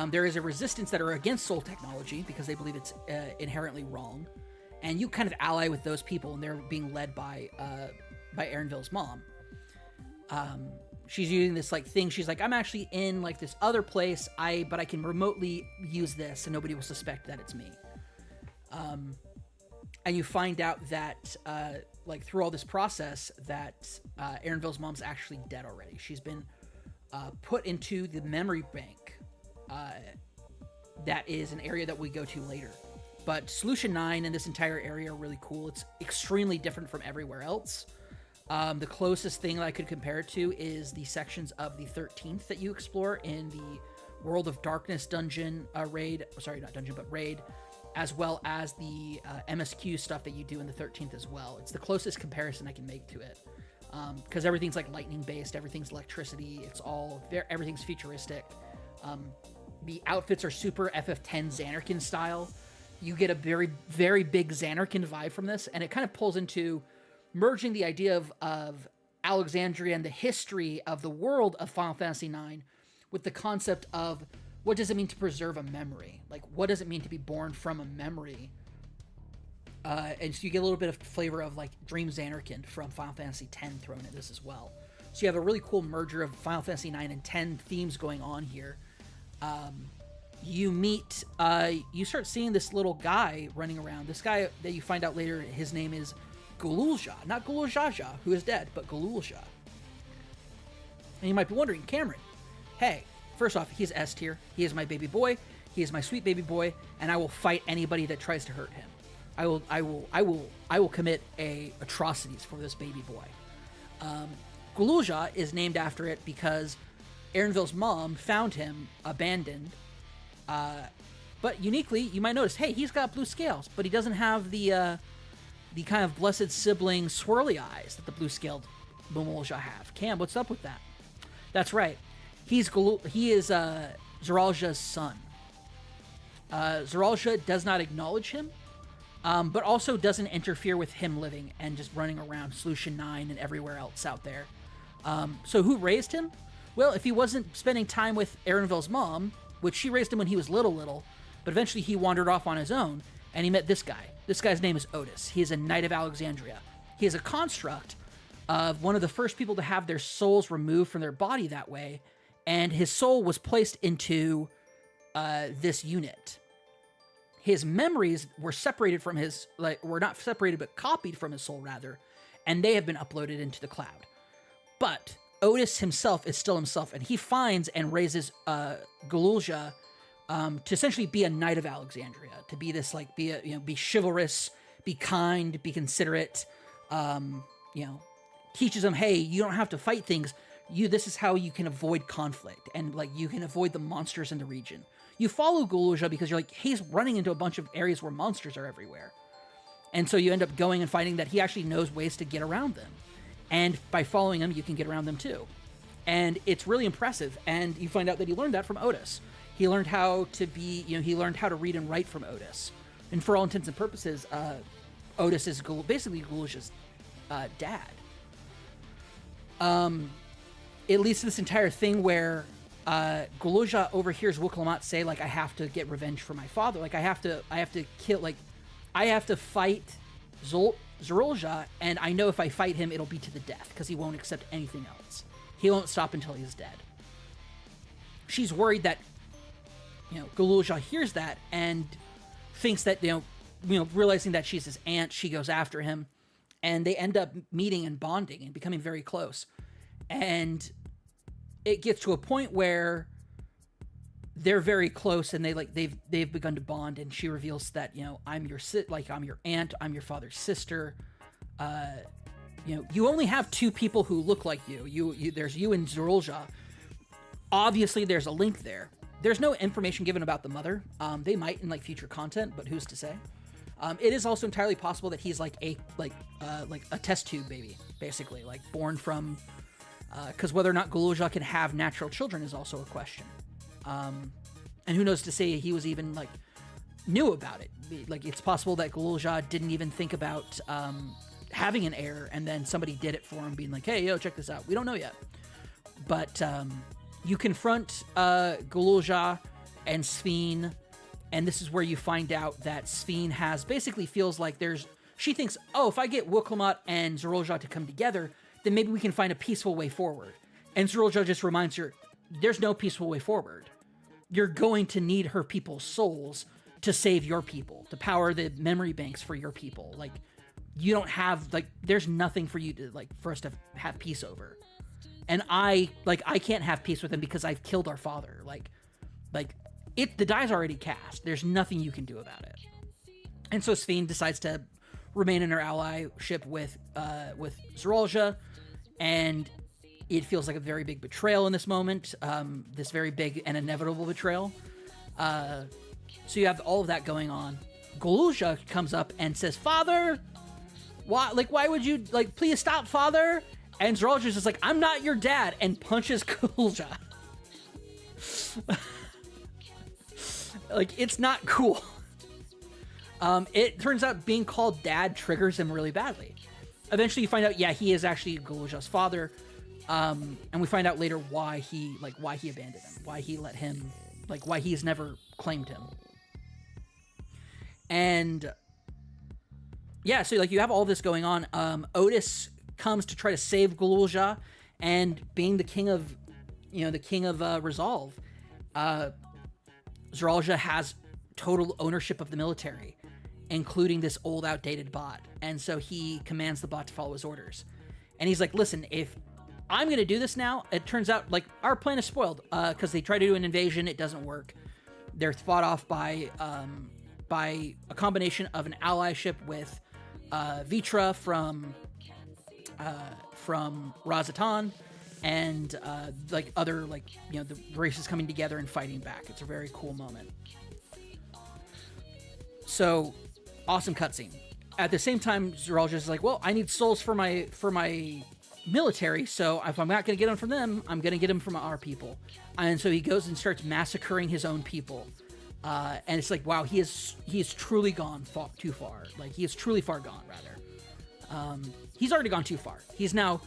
There is a resistance that are against soul technology because they believe it's inherently wrong. And you kind of ally with those people, and they're being led by Erenville's mom. She's using this thing. She's like, I'm actually in this other place, but I can remotely use this and nobody will suspect that it's me. And you find out that through all this process that Erenville's mom's actually dead already. She's been put into the memory bank. That is an area that we go to later. But Solution 9 and this entire area are really cool. It's extremely different from everywhere else. The closest thing that I could compare it to is the sections of the 13th that you explore in the World of Darkness dungeon raid. Sorry, not dungeon, but raid. As well as the MSQ stuff that you do in the 13th as well. It's the closest comparison I can make to it. Because everything's lightning based, everything's electricity, everything's futuristic. The outfits are super FF10 Xanarkin style. You get a very, very big Xanarkin vibe from this, and it kind of pulls into merging the idea of Alexandria and the history of the world of Final Fantasy IX with the concept of what does it mean to preserve a memory? What does it mean to be born from a memory? And so you get a little bit of flavor of Dream Xanarkin from Final Fantasy X thrown in this as well. So you have a really cool merger of Final Fantasy IX and X themes going on here. You start seeing this little guy running around. This guy that you find out later, his name is Gululja. Not Gululjaja, who is dead, but Gululja. And you might be wondering, Cameron, hey, first off, he's S tier. He is my baby boy. He is my sweet baby boy, and I will fight anybody that tries to hurt him. I will commit atrocities for this baby boy. Gululja is named after it because Erenville's mom found him abandoned. But uniquely, you might notice, hey, he's got blue scales, but he doesn't have the kind of blessed sibling swirly eyes that the blue-scaled Momolja have. Cam, what's up with that? That's right. He is Zoralja's son. Zoralja does not acknowledge him, but also doesn't interfere with him living and just running around Solution 9 and everywhere else out there. So who raised him? Well, if he wasn't spending time with Erenville's mom, which she raised him when he was little, but eventually he wandered off on his own, and he met this guy, This guy's name is Otis. He is a Knight of Alexandria. He is a construct of one of the first people to have their souls removed from their body that way, and his soul was placed into this unit. His memories were separated from his, were not separated, but copied from his soul, rather, and they have been uploaded into the cloud. But Otis himself is still himself, and he finds and raises Gululja to essentially be a Knight of Alexandria, to be this, be chivalrous, be kind, be considerate, teaches him, hey, you don't have to fight things. This is how you can avoid conflict, and you can avoid the monsters in the region. You follow Gululja because you're he's running into a bunch of areas where monsters are everywhere. And so you end up going and finding that he actually knows ways to get around them. And by following him, you can get around them too. And it's really impressive. And you find out that he learned that from Otis. He learned how to be, he learned how to read and write from Otis. And for all intents and purposes, Otis is basically Gululja's dad. It leads to this entire thing where Gululja overhears Wukalamat say, I have to get revenge for my father. I have to kill, I have to fight Zorolja, and I know if I fight him, it'll be to the death, because he won't accept anything else. He won't stop until he's dead. She's worried that, Gululja hears that and thinks that, realizing that she's his aunt, she goes after him, and they end up meeting and bonding and becoming very close. And it gets to a point where they're very close, and they've begun to bond, and she reveals that, I'm your aunt, I'm your father's sister. You only have two people who look like you. There's you and Zorolja. Obviously, there's a link there. There's no information given about the mother. They might in future content, but who's to say? It is also entirely possible that he's a test tube baby, basically, born from. Because whether or not Gululja can have natural children is also a question. And who knows to say he was even knew about it. It's possible that Gululja didn't even think about having an heir, and then somebody did it for him, being hey, yo, check this out. We don't know yet. But you confront Gululja and Sphene, and this is where you find out that Sphene feels like she thinks, oh, if I get Wukalamat and Zorolja to come together, then maybe we can find a peaceful way forward. And Zorolja just reminds her, there's no peaceful way forward. You're going to need her people's souls to save your people, to power the memory banks for your people. You don't have, there's nothing for you to, for us to have peace over. And I can't have peace with him because I've killed our father. The die's already cast. There's nothing you can do about it. And so Sphene decides to remain in her allyship with Zorolja, and it feels like a very big betrayal in this moment, this very big and inevitable betrayal. So you have all of that going on. Gululja comes up and says, "Father, why would you, please stop, Father?" And Zorolja's just I'm not your dad, and punches Gululja. It's not cool. It turns out being called dad triggers him really badly. Eventually you find out, he is actually Gululja's father. And we find out later why he abandoned him, why he let him, why he's never claimed him. And so you have all this going on. Otis comes to try to save Gululja, and being the king of Resolve, Zorolja has total ownership of the military, including this old outdated bot. And so he commands the bot to follow his orders. And he's listen, if I'm going to do this now, it turns out our plan is spoiled, because they try to do an invasion. It doesn't work. They're fought off by a combination of an allyship with Vitra from Razatan, and other the races coming together and fighting back. It's a very cool moment. So, awesome cutscene. At the same time, Zorolja's well, I need souls for my military, so if I'm not going to get them from them, I'm going to get them from our people. And so he goes and starts massacring his own people. And it's wow, he is truly gone too far. He is truly far gone, rather. He's already gone too far. He's now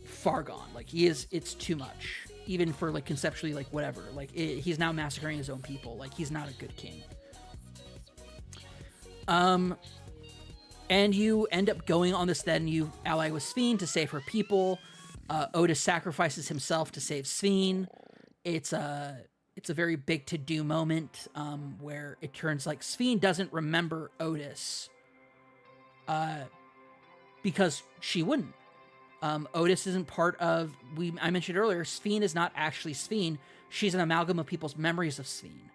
far gone. It's too much. Even for conceptually, whatever. He's now massacring his own people. He's not a good king. And you end up going on this, then you ally with Sphene to save her people. Otis sacrifices himself to save Sphene. It's a very big to-do moment where it turns like Sphene doesn't remember Otis because she wouldn't. Otis isn't part of... I mentioned earlier, Sphene is not actually Sphene. She's an amalgam of people's memories of Sphene.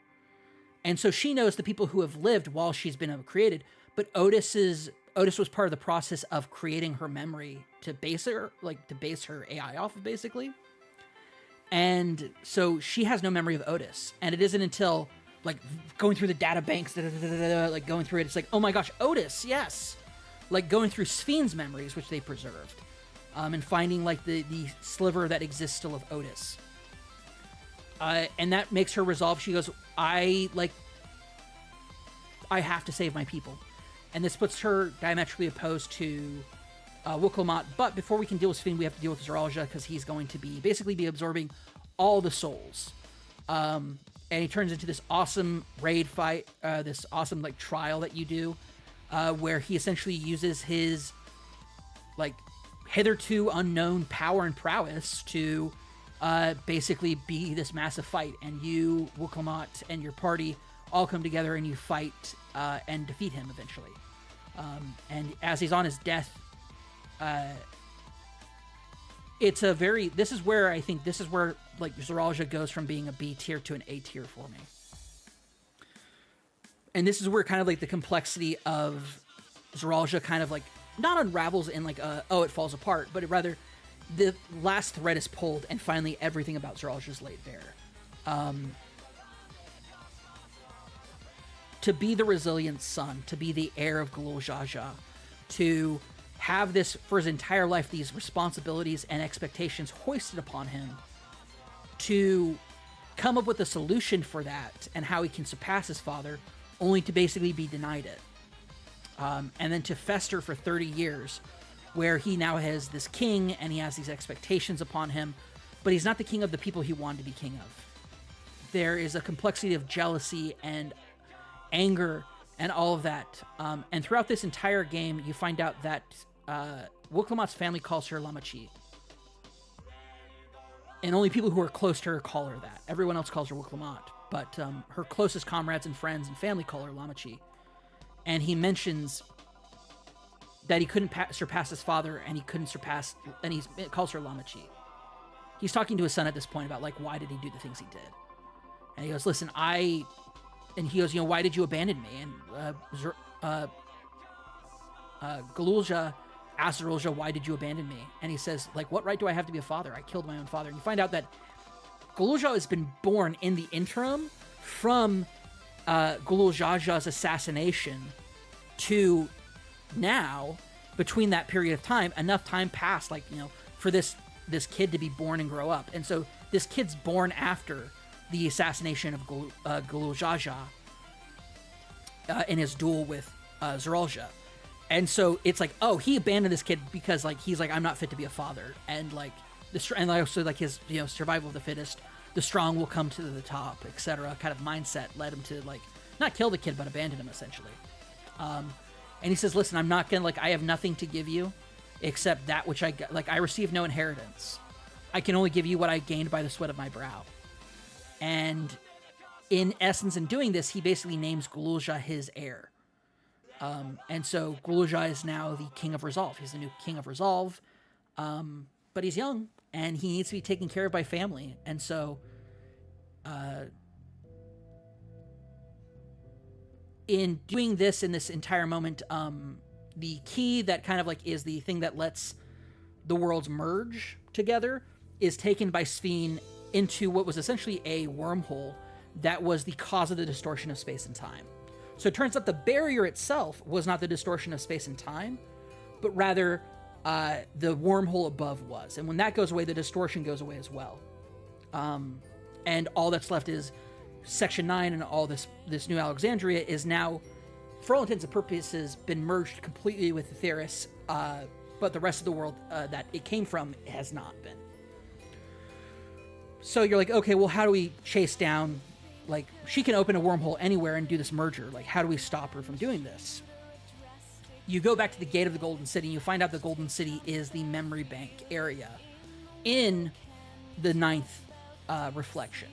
And so she knows the people who have lived while she's been created, but Otis was part of the process of creating her memory to base her AI off of, basically. And so she has no memory of Otis. And it isn't until like going through the data banks, like going through it, it's like, oh my gosh, Otis, yes. Like going through Sphene's memories, which they preserved, and finding like the sliver that exists still of Otis. And that makes her resolve. She goes, I have to save my people. And this puts her diametrically opposed to Wuklamot. But before we can deal with Sphene, we have to deal with Zoralja, because he's going to be absorbing all the souls. And he turns into this awesome raid fight, this awesome like trial that you do, where he essentially uses his like hitherto unknown power and prowess to basically be this massive fight. And you, Wuklamot, and your party all come together and you fight and defeat him eventually. And as he's on his death, this is where like Zoralja goes from being a B tier to an A tier for me. And this is where kind of like the complexity of Zoralja kind of like not unravels in like it falls apart, but rather the last thread is pulled and finally everything about Zoralja is laid bare. To be the resilient son, to be the heir of Galul Jaja, to have this for his entire life, these responsibilities and expectations hoisted upon him, to come up with a solution for that and how he can surpass his father, only to basically be denied it. And then to fester for 30 years, where he now has this king and he has these expectations upon him, but he's not the king of the people he wanted to be king of. There is a complexity of jealousy and anger and all of that. And throughout this entire game, you find out that Wuklamot's family calls her Lamachi. And only people who are close to her call her that. Everyone else calls her Wuklamot. But her closest comrades and friends and family call her Lamachi. And he mentions that he couldn't surpass his father, and he calls her Lamachi. He's talking to his son at this point about, like, why did he do the things he did? And he goes, listen, and he goes, why did you abandon me? And Galulja asks Zoralja, why did you abandon me? And he says, like, what right do I have to be a father? I killed my own father. And you find out that Galulja has been born in the interim from Galul Jaja's assassination to now. Between that period of time, enough time passed, like, for this kid to be born and grow up. And so this kid's born after the assassination of Galul Jaja in his duel with Zoralja. And so it's like, oh, he abandoned this kid because, like, he's like, I'm not fit to be a father. And, like, and also, like, his, survival of the fittest, the strong will come to the top, etc. kind of mindset led him to, like, not kill the kid, but abandon him, essentially. And he says, listen, I'm not going to, like, I have nothing to give you except that which I got. Like, I received no inheritance. I can only give you what I gained by the sweat of my brow. And in essence, in doing this, he basically names Galulja his heir. And so Galulja is now the king of Resolve. He's the new king of Resolve. But he's young, and he needs to be taken care of by family. And so in doing this in this entire moment, the key that kind of like is the thing that lets the worlds merge together is taken by Sphene into what was essentially a wormhole that was the cause of the distortion of space and time. So it turns out the barrier itself was not the distortion of space and time, but rather the wormhole above was. And when that goes away, the distortion goes away as well. And all that's left is Section 9, and all this new Alexandria is now, for all intents and purposes, been merged completely with Theris, but the rest of the world that it came from has not been. So you're like, okay, well, how do we chase down, like, she can open a wormhole anywhere and do this merger. Like, how do we stop her from doing this? you go back to the gate of the Golden City, and you find out the Golden City is the memory bank area in the ninth reflection.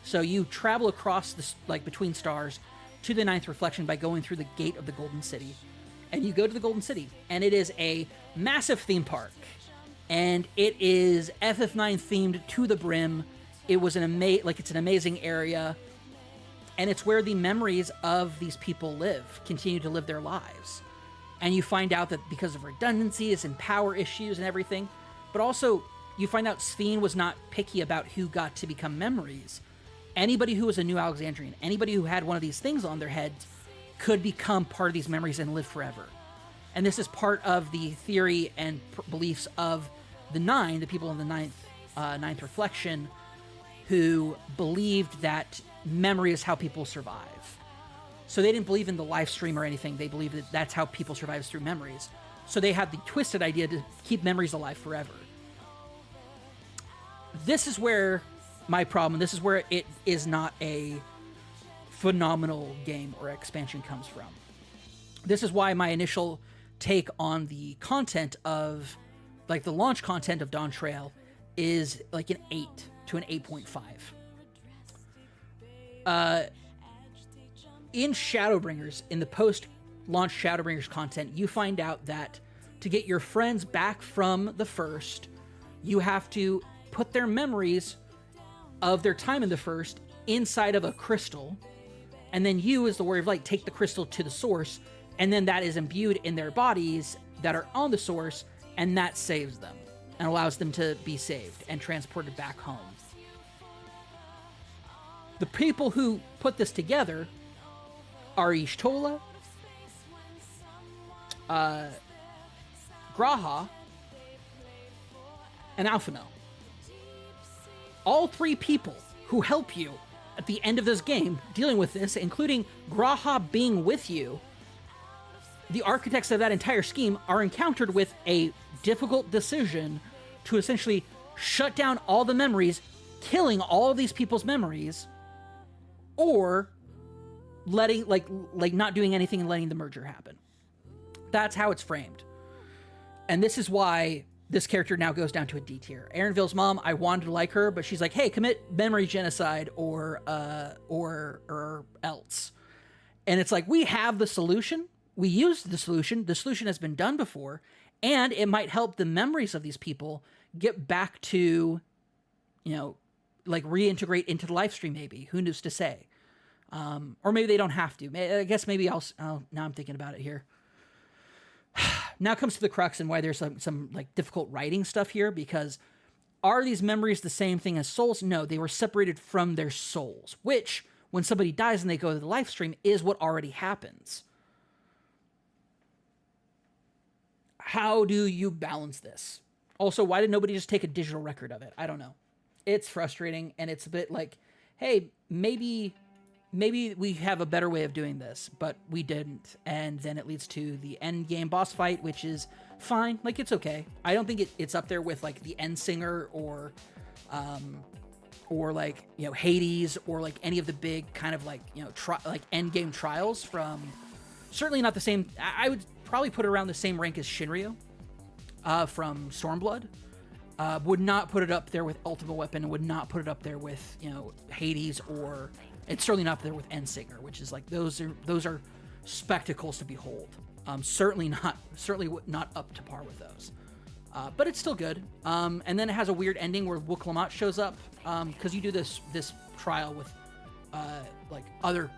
So you travel across this, like between stars, to the ninth reflection by going through the gate of the Golden City, and you go to the Golden City, and it is a massive theme park, and it is FF9 themed to the brim. It was it's an amazing area, and it's where the memories of these people continue to live their lives. And you find out that because of redundancies and power issues and everything, but also you find out Sphene was not picky about who got to become memories. Anybody who was a New Alexandrian, anybody who had one of these things on their heads could become part of these memories and live forever. And this is part of the theory and beliefs of the people in the ninth reflection, who believed that memory is how people survive. So they didn't believe in the live stream or anything. They believed that that's how people survive, through memories. So they had the twisted idea to keep memories alive forever. This is where my problem, this is where it is not a phenomenal game or expansion comes from. This is why my initial take on the content of, like the launch content of Dawntrail, is like an 8 to an 8.5. In Shadowbringers, in the post-launch Shadowbringers content, you find out that to get your friends back from the first, you have to put their memories of their time in the first inside of a crystal, and then you, as the Warrior of Light, take the crystal to the source, and then that is imbued in their bodies that are on the source, and that saves them and allows them to be saved and transported back home. The people who put this together are Ishtola, Graha, and Alphino. All three people who help you at the end of this game dealing with this, including Graha being with you, the architects of that entire scheme, are encountered with a difficult decision to essentially shut down all the memories, killing all of these people's memories, or letting, like not doing anything and letting the merger happen. That's how it's framed. And this is why this character now goes down to a D tier. Erenville's mom, I wanted to like her, but she's like, hey, commit memory genocide or else. And it's like, we have the solution. We used the solution. The solution has been done before, and it might help the memories of these people get back to, like reintegrate into the live stream, maybe. Who knows to say? Or maybe they don't have to. I guess maybe now I'm thinking about it here. Now comes to the crux and why there's some like difficult writing stuff here, because are these memories the same thing as souls? No, they were separated from their souls, which when somebody dies and they go to the live stream is what already happens. How do you balance this? Also, why did nobody just take a digital record of it? I don't know. It's frustrating, and it's a bit like, hey, maybe we have a better way of doing this, but we didn't. And then it leads to the end game boss fight, which is fine. Like, it's okay. I don't think it's up there with like the End Singer or like, Hades, or like any of the big kind of like, like end game trials from, certainly not the same. I would probably put it around the same rank as Shinryu from Stormblood. Would not put it up there with Ultimate Weapon, and would not put it up there with, Hades, or it's certainly not up there with Endsinger, which is like, those are spectacles to behold. Certainly not up to par with those. But it's still good. And then it has a weird ending where Wuk-Lamat shows up, because you do this trial with like other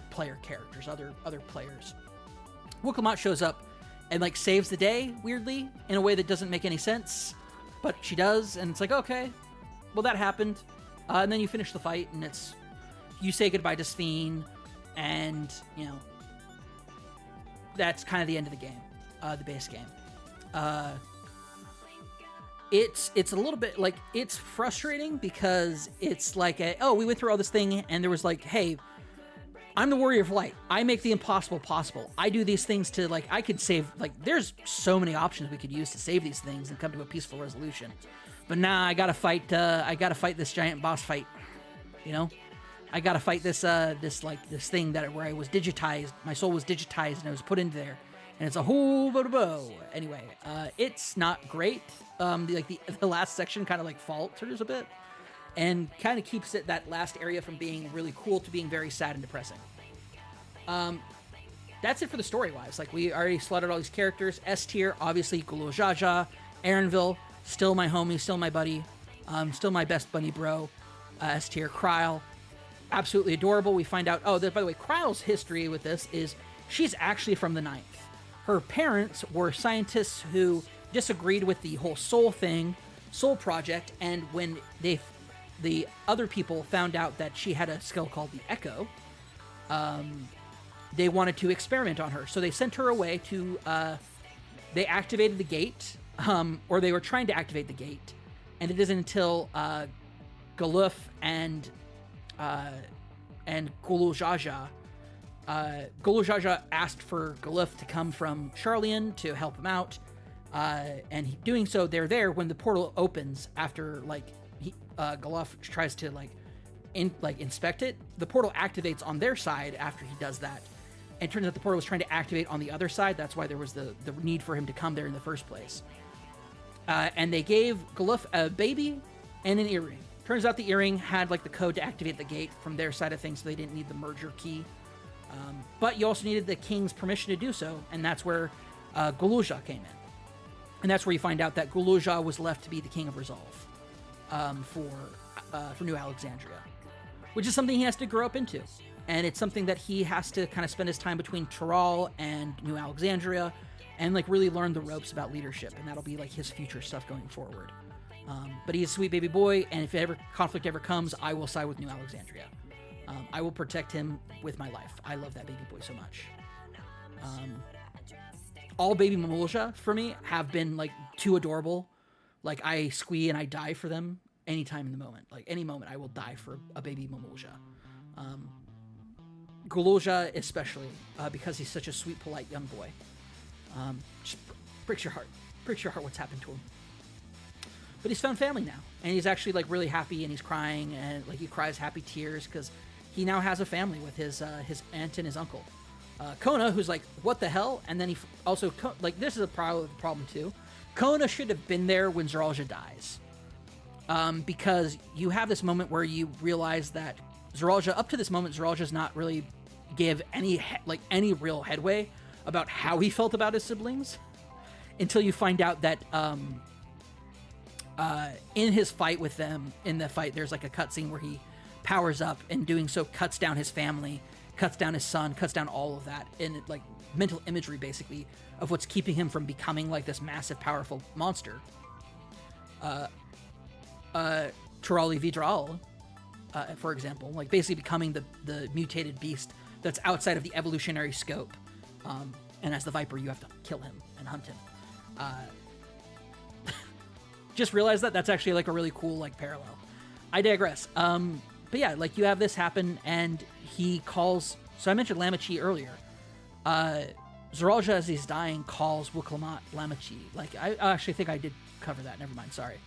player characters, other players. Wuk-Lamat shows up and like saves the day weirdly in a way that doesn't make any sense, but she does, and it's like, okay, well, that happened. And then you finish the fight, and you say goodbye to Sphene, and that's kind of the end of the game, the base game. It's a little bit like, it's frustrating because it's like we went through all this thing, and there was like, hey, I'm the Warrior of Light. I make the impossible possible. I do these things to, like, I could save, like, there's so many options we could use to save these things and come to a peaceful resolution. But nah, I gotta fight this giant boss fight. I gotta fight this thing where I was digitized, my soul was digitized and I was put into there. and it's a whole bow. Anyway, it's not great. The last section kind of like falters a bit, and kind of keeps that last area from being really cool to being very sad and depressing. That's it for the story-wise. Like, we already slaughtered all these characters. S tier, obviously, Gulu Jaja, Aaronville, still my homie, still my buddy, still my best bunny bro. S tier, Kryle, absolutely adorable. We find out, by the way, Kryle's history with this is she's actually from the 9th. Her parents were scientists who disagreed with the whole soul project, and when the other people found out that she had a skill called the Echo, they wanted to experiment on her. So they sent her away to, they activated the gate, or they were trying to activate the gate, and it isn't until Galuf and Gulu Jaja, Gulu Jaja asked for Galuf to come from Charlian to help him out, and doing so, they're there when the portal opens after, Galuf tries to, inspect it. The portal activates on their side after he does that. And it turns out the portal was trying to activate on the other side. That's why there was the need for him to come there in the first place. And they gave Galuf a baby and an earring. Turns out the earring had the code to activate the gate from their side of things, so they didn't need the merger key. But you also needed the king's permission to do so, and that's where Guluja came in. And that's where you find out that Guluja was left to be the king of Resolve for New Alexandria, which is something he has to grow up into. And it's something that he has to kind of spend his time between Tural and New Alexandria and really learn the ropes about leadership. And that'll be his future stuff going forward. But he's a sweet baby boy. And if conflict ever comes, I will side with New Alexandria. I will protect him with my life. I love that baby boy so much. All baby Mamulja for me have been too adorable. I squee and I die for them anytime in the moment. Any moment I will die for a baby Mamulja. Guluja especially, because he's such a sweet, polite young boy. Just breaks your heart. Breaks your heart what's happened to him. But he's found family now, and he's actually really happy, and he's crying, and he cries happy tears because he now has a family with his aunt and his uncle. Kona, who's what the hell? And then he also this is a problem too. Kona should have been there when Zeralja dies, because you have this moment where you realize that Zeralja, up to this moment, Zeralja's not really give any real headway about how he felt about his siblings, until you find out that in his fight with them, there's a cutscene where he powers up, and doing so cuts down his family, cuts down his son, cuts down all of that, and mental imagery basically of what's keeping him from becoming this massive, powerful monster. Turali Vidral, for example, basically becoming the mutated beast that's outside of the evolutionary scope. And as the Viper, you have to kill him and hunt him. Just realized that's actually a really cool parallel. I digress. But yeah, you have this happen, and he calls. So I mentioned Lamachi earlier. Zeralja, as he's dying, calls Wuklamat Lamachi. I actually think I did cover that. Never mind. Sorry.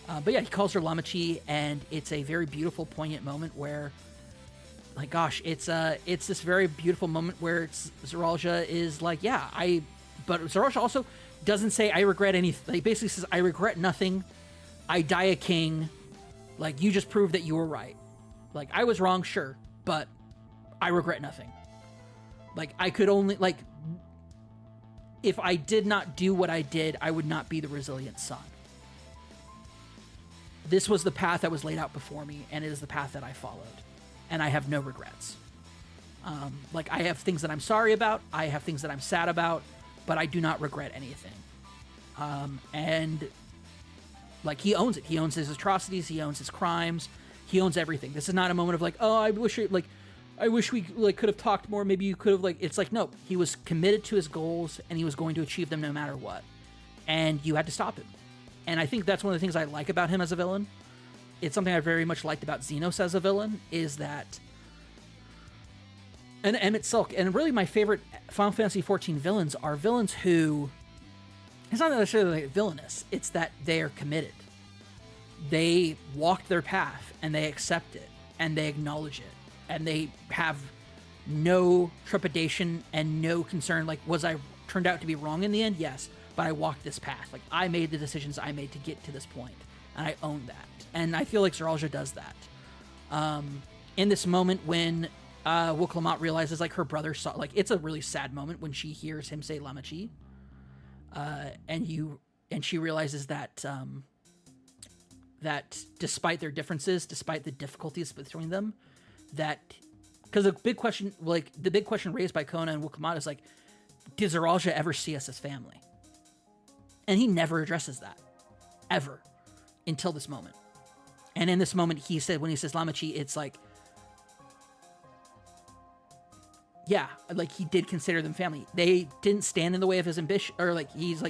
But yeah, he calls her Lamachi, and it's a very beautiful, poignant moment where, it's this very beautiful moment where Zeralja is but Zeralja also doesn't say, I regret anything. He basically says, I regret nothing. I die a king. You just proved that you were right. I was wrong, sure, but I regret nothing. I could only, if I did not do what I did, I would not be the resilient son. This was the path that was laid out before me, and it is the path that I followed. And I have no regrets. I have things that I'm sorry about, I have things that I'm sad about, but I do not regret anything. And he owns it. He owns his atrocities, he owns his crimes, he owns everything. This is not a moment of I wish we could have talked more, maybe you could have it's no, he was committed to his goals, and he was going to achieve them no matter what. And you had to stop him. And I think that's one of the things I like about him as a villain. It's something I very much liked about Xenos as a villain, is that... And Emmett Silk, and really my favorite Final Fantasy XIV villains are villains who... It's not necessarily villainous, it's that they are committed. They walked their path, and they accept it, and they acknowledge it, and they have no trepidation and no concern, was I turned out to be wrong in the end, yes, but I walked this path. Like, I made the decisions I made to get to this point, and I own that. And I feel like Zoralja does that. In this moment when Wuklamot realizes, like, her brother saw, like, it's a really sad moment when she hears him say Lamachi, and she realizes that that despite their differences, despite the difficulties between them, that, because the big question raised by Kona and Wuklamot is like, did Zoralja ever see us as family? And he never addresses that, ever, until this moment. And in this moment, when he says Lamachi, it's like, yeah, like, he did consider them family. They didn't stand in the way of his ambition, or like,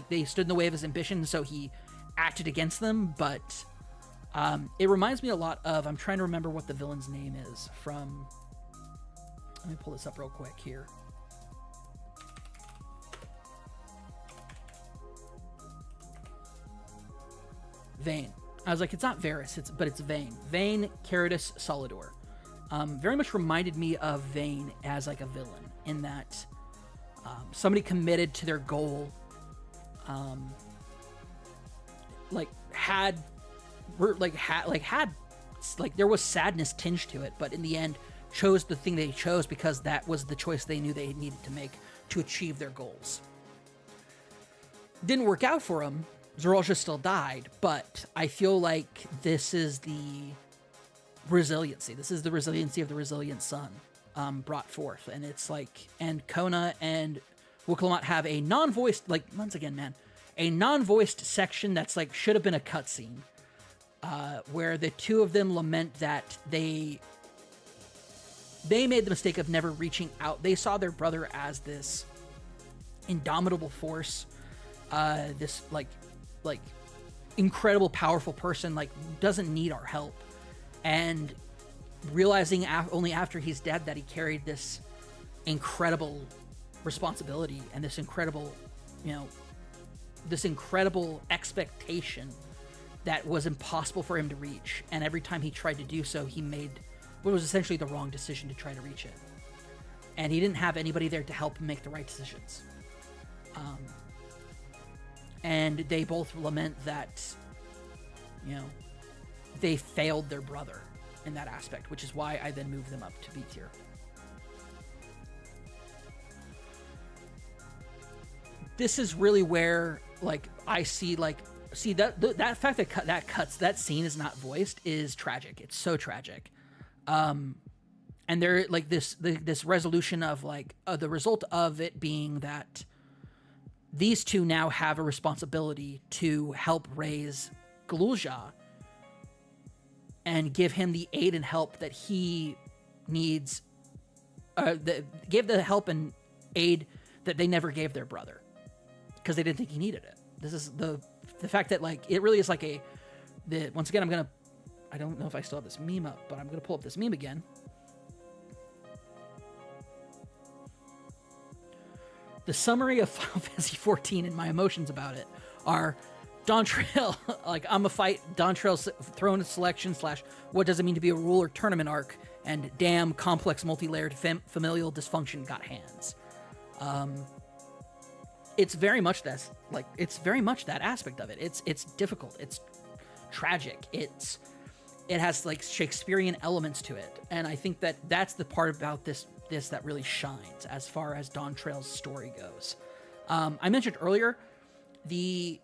they stood in the way of his ambition, so he acted against them. But it reminds me a lot of, I'm trying to remember what the villain's name is from, let me pull this up real quick here. Vayne. I was like, it's not Varys, but it's Vayne. Vayne Caritas Solidor. Very much reminded me of Vayne as like a villain, in that somebody committed to their goal, there was sadness tinged to it, but in the end chose the thing they chose because that was the choice they knew they needed to make to achieve their goals. Didn't work out for him. Zoralja still died, but I feel like this is the resiliency. This is the resiliency of the resilient son brought forth. And it's like, and Kona and Wuklamot have a non-voiced, like, once again, man, a non-voiced section that's like, should have been a cutscene, where the two of them lament that they made the mistake of never reaching out. They saw their brother as this indomitable force, this like incredible, powerful person, like, doesn't need our help. And realizing only after he's dead that he carried this incredible responsibility and this incredible, this incredible expectation that was impossible for him to reach. And every time he tried to do so, he made what was essentially the wrong decision to try to reach it. And he didn't have anybody there to help him make the right decisions. And they both lament that, they failed their brother in that aspect, which is why I then moved them up to B tier. This is really where, like, I see that fact that that scene is not voiced is tragic. It's so tragic. And there, like, this resolution of, like, the result of it being that these two now have a responsibility to help raise Galulja and give him the aid and help that he needs, give the help and aid that they never gave their brother because they didn't think he needed it. This is the fact that, like, it really is like once again, I don't know if I still have this meme up, but I'm going to pull up this meme again. The summary of Final Fantasy XIV and my emotions about it are Dawntrail, like, I'm a fight, Dawntrail's throne selection / what does it mean to be a ruler tournament arc, and damn, complex multi-layered familial dysfunction got hands. It's very much that, like, it's very much that aspect of it. It's difficult, it's tragic, it has, like, Shakespearean elements to it, and I think that's the part about this that really shines as far as Dawntrail's story goes. I mentioned earlier the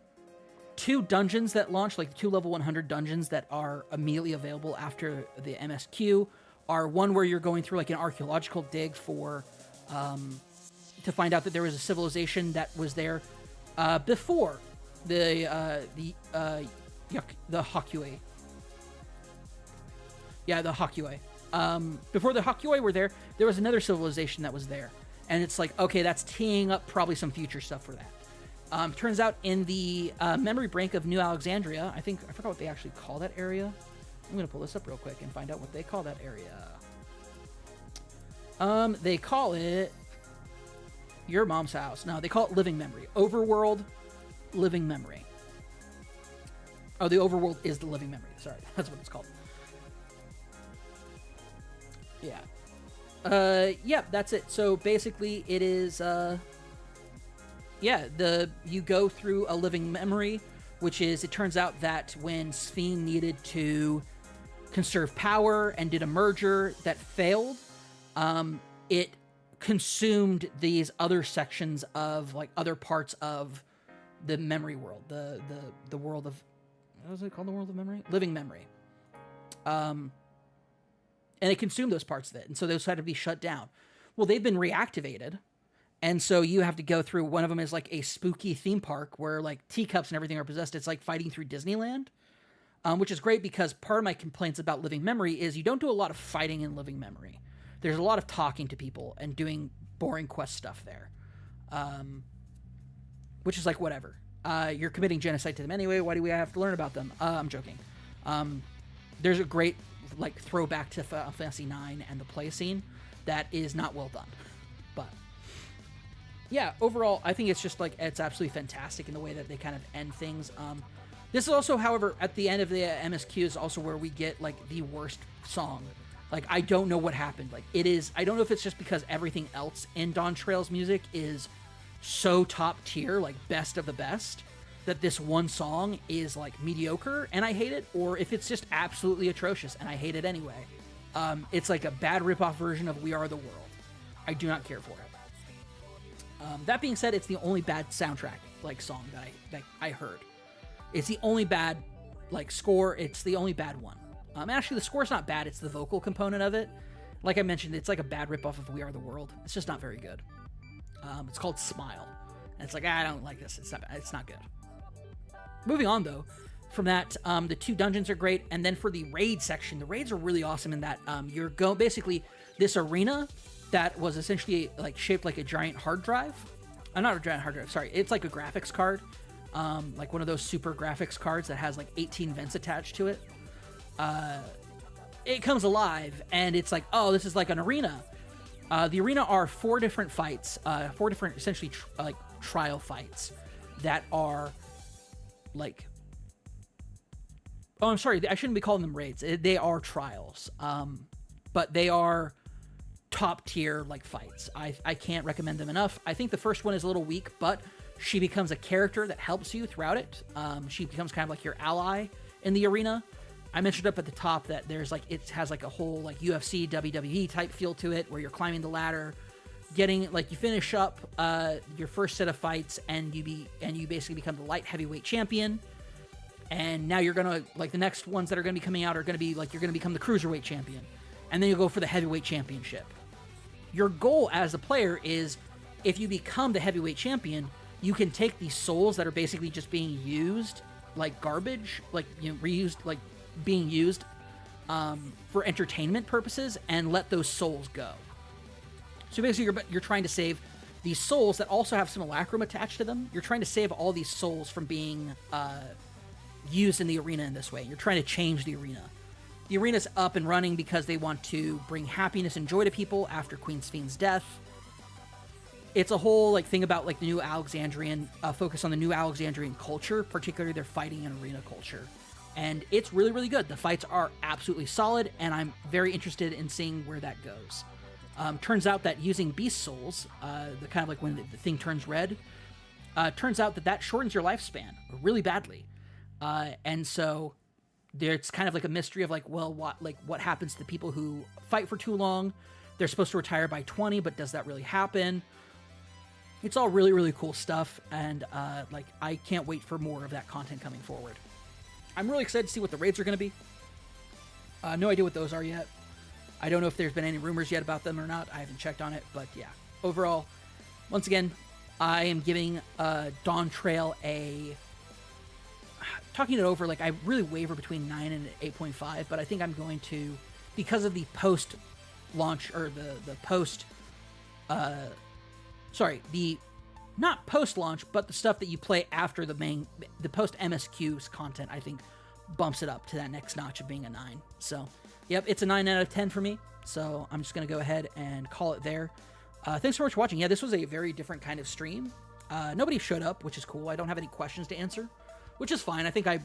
2 dungeons that launch, like the 2 level 100 dungeons that are immediately available after the MSQ, are one where you're going through, like, an archaeological dig for to find out that there was a civilization that was there before the Hakyue. Yeah, the Hakyue. Before the Hakyue were there was another civilization that was there. And it's like, okay, that's teeing up probably some future stuff for that. Turns out in the memory bank of New Alexandria, I forgot what they actually call that area. I'm going to pull this up real quick and find out what they call that area. They call it Your Mom's House. No, they call it Living Memory. Overworld Living Memory. Oh, the Overworld is the Living Memory. Sorry, that's what it's called. Yeah. Yeah, that's it. So basically it is, yeah, you go through a living memory, which is, it turns out that when Sphene needed to conserve power and did a merger that failed, it consumed these other sections of, like, other parts of the memory world, the world of, what was it called, the world of memory? Living memory. And it consumed those parts of it, and so those had to be shut down. Well, they've been reactivated, and so you have to go through, one of them is like a spooky theme park where like teacups and everything are possessed. It's like fighting through Disneyland, which is great because part of my complaints about living memory is you don't do a lot of fighting in living memory. There's a lot of talking to people and doing boring quest stuff there, which is like, whatever. You're committing genocide to them anyway. Why do we have to learn about them? I'm joking. There's a great like throwback to Final Fantasy IX and the play scene that is not well done. But yeah, overall, I think it's just like, it's absolutely fantastic in the way that they kind of end things. This is also, however, at the end of the MSQ is also where we get like the worst song. Like, I don't know what happened. Like, it is, I don't know if it's just because everything else in Dawntrail's music is so top tier, like best of the best, that this one song is like mediocre and I hate it, or if it's just absolutely atrocious and I hate it anyway. It's like a bad ripoff version of We Are the World. I do not care for it. That being said, it's the only bad soundtrack like song that I heard. It's the only bad like score. It's the only bad one. Actually, the score's not bad. It's the vocal component of it. Like I mentioned, it's like a bad ripoff of We Are the World. It's just not very good. It's called Smile, and it's like, I don't like this. It's not good. Moving on though, from that, the 2 dungeons are great, and then for the raid section, the raids are really awesome in that you're basically this arena that was essentially like shaped like a giant hard drive. Not a giant hard drive, sorry. It's like a graphics card, like one of those super graphics cards that has like 18 vents attached to it. It comes alive, and it's like, oh, this is like an arena. The arena are 4 different fights, 4 different essentially like trial fights that are like, oh, I'm sorry, I shouldn't be calling them raids. They are trials, but they are top tier like fights. I can't recommend them enough. I think the first one is a little weak, but she becomes a character that helps you throughout it. She becomes kind of like your ally in the arena. I mentioned up at the top that there's like, it has like a whole like UFC, WWE type feel to it, where you're climbing the ladder, getting like, you finish up your first set of fights, and you basically become the light heavyweight champion. And now you're gonna, like, the next ones that are gonna be coming out are gonna be like, you're gonna become the cruiserweight champion, and then you'll go for the heavyweight championship. Your goal as a player is, if you become the heavyweight champion, you can take these souls that are basically just being used like garbage, like, you know, reused, like being used for entertainment purposes, and let those souls go. So basically you're trying to save these souls that also have simulacrum attached to them. You're trying to save all these souls from being used in the arena in this way. You're trying to change the arena. The arena's up and running because they want to bring happiness and joy to people after Queen Sphene's death. It's a whole like thing about like the New Alexandrian, focus on the New Alexandrian culture, particularly their fighting and arena culture. And it's really, really good. The fights are absolutely solid, and I'm very interested in seeing where that goes. Turns out that using Beast Souls, the kind of like when the thing turns red, turns out that shortens your lifespan really badly. And so it's kind of like a mystery of like, well, what happens to the people who fight for too long? They're supposed to retire by 20, but does that really happen? It's all really, really cool stuff, and like, I can't wait for more of that content coming forward. I'm really excited to see what the raids are going to be. No idea what those are yet. I don't know if there's been any rumors yet about them or not. I haven't checked on it, but yeah. Overall, once again, I am giving Dawntrail talking it over, like, I really waver between 9 and 8.5, but I think I'm going to, because of the post-launch, or the post, not post-launch, but the stuff that you play after the post-MSQ's content, I think, bumps it up to that next notch of being a 9. So, yep, it's a 9 out of 10 for me, so I'm just going to go ahead and call it there. Thanks so much for watching. Yeah, this was a very different kind of stream. Nobody showed up, which is cool. I don't have any questions to answer, which is fine. I think I've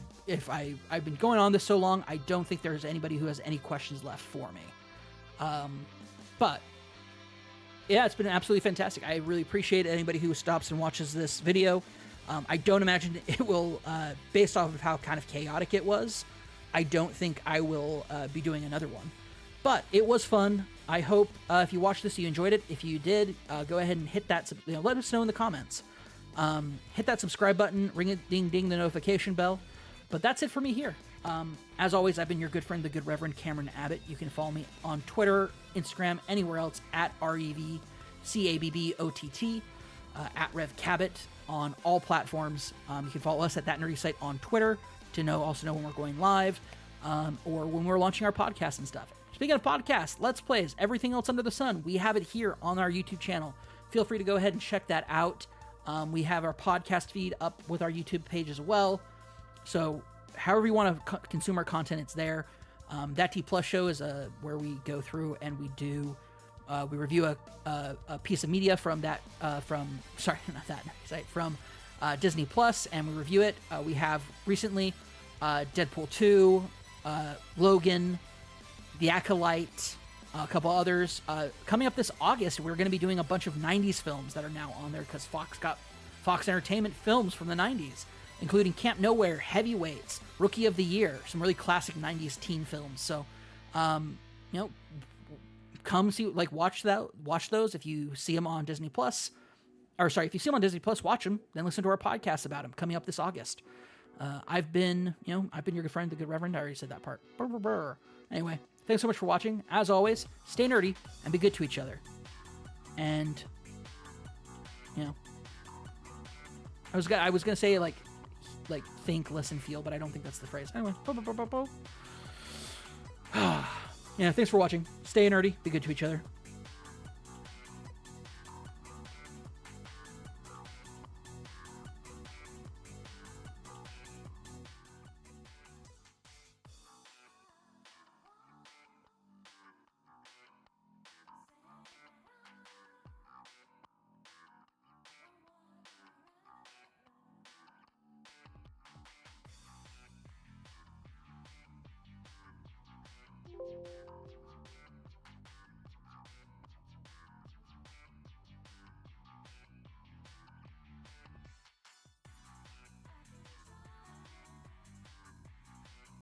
been going on this so long, I don't think there's anybody who has any questions left for me. But Yeah, it's been absolutely fantastic. I really appreciate anybody who stops and watches this video. I don't imagine it will, based off of how kind of chaotic it was, I don't think I will be doing another one. But it was fun. I hope if you watched this, you enjoyed it. If you did, go ahead and hit that. Let us know in the comments. Hit that subscribe button, ring it, ding, ding, the notification bell. But that's it for me here. As always, I've been your good friend, the Good Reverend Cameron Abbott. You can follow me on Twitter, Instagram, anywhere else at REVCABBOTT, at RevCabot on all platforms. You can follow us at That Nerdy Site on Twitter to also know when we're going live, or when we're launching our podcast and stuff. Speaking of podcasts, Let's Plays, everything else under the sun, we have it here on our YouTube channel. Feel free to go ahead and check that out. We have our podcast feed up with our YouTube page as well. So however you want to consume our content, it's there. That T Plus show is where we go through and we do we review a piece of media from that from Disney Plus, and we review it. We have recently Deadpool 2, Logan, The Acolyte, a couple others. Coming up this August, we're going to be doing a bunch of 90s films that are now on there because Fox got Fox Entertainment films from the 90s, including Camp Nowhere, Heavyweights, Rookie of the Year, some really classic 90s teen films. So, come see, watch those if you see them on Disney Plus. If you see them on Disney Plus, watch them, then listen to our podcast about them coming up this August. I've been your good friend, the Good Reverend. I already said that part. Brr, brr, brr. Anyway, thanks so much for watching. As always, stay nerdy and be good to each other. And, I was gonna say like think, listen, feel, but I don't think that's the phrase. Anyway, yeah, thanks for watching. Stay nerdy, be good to each other.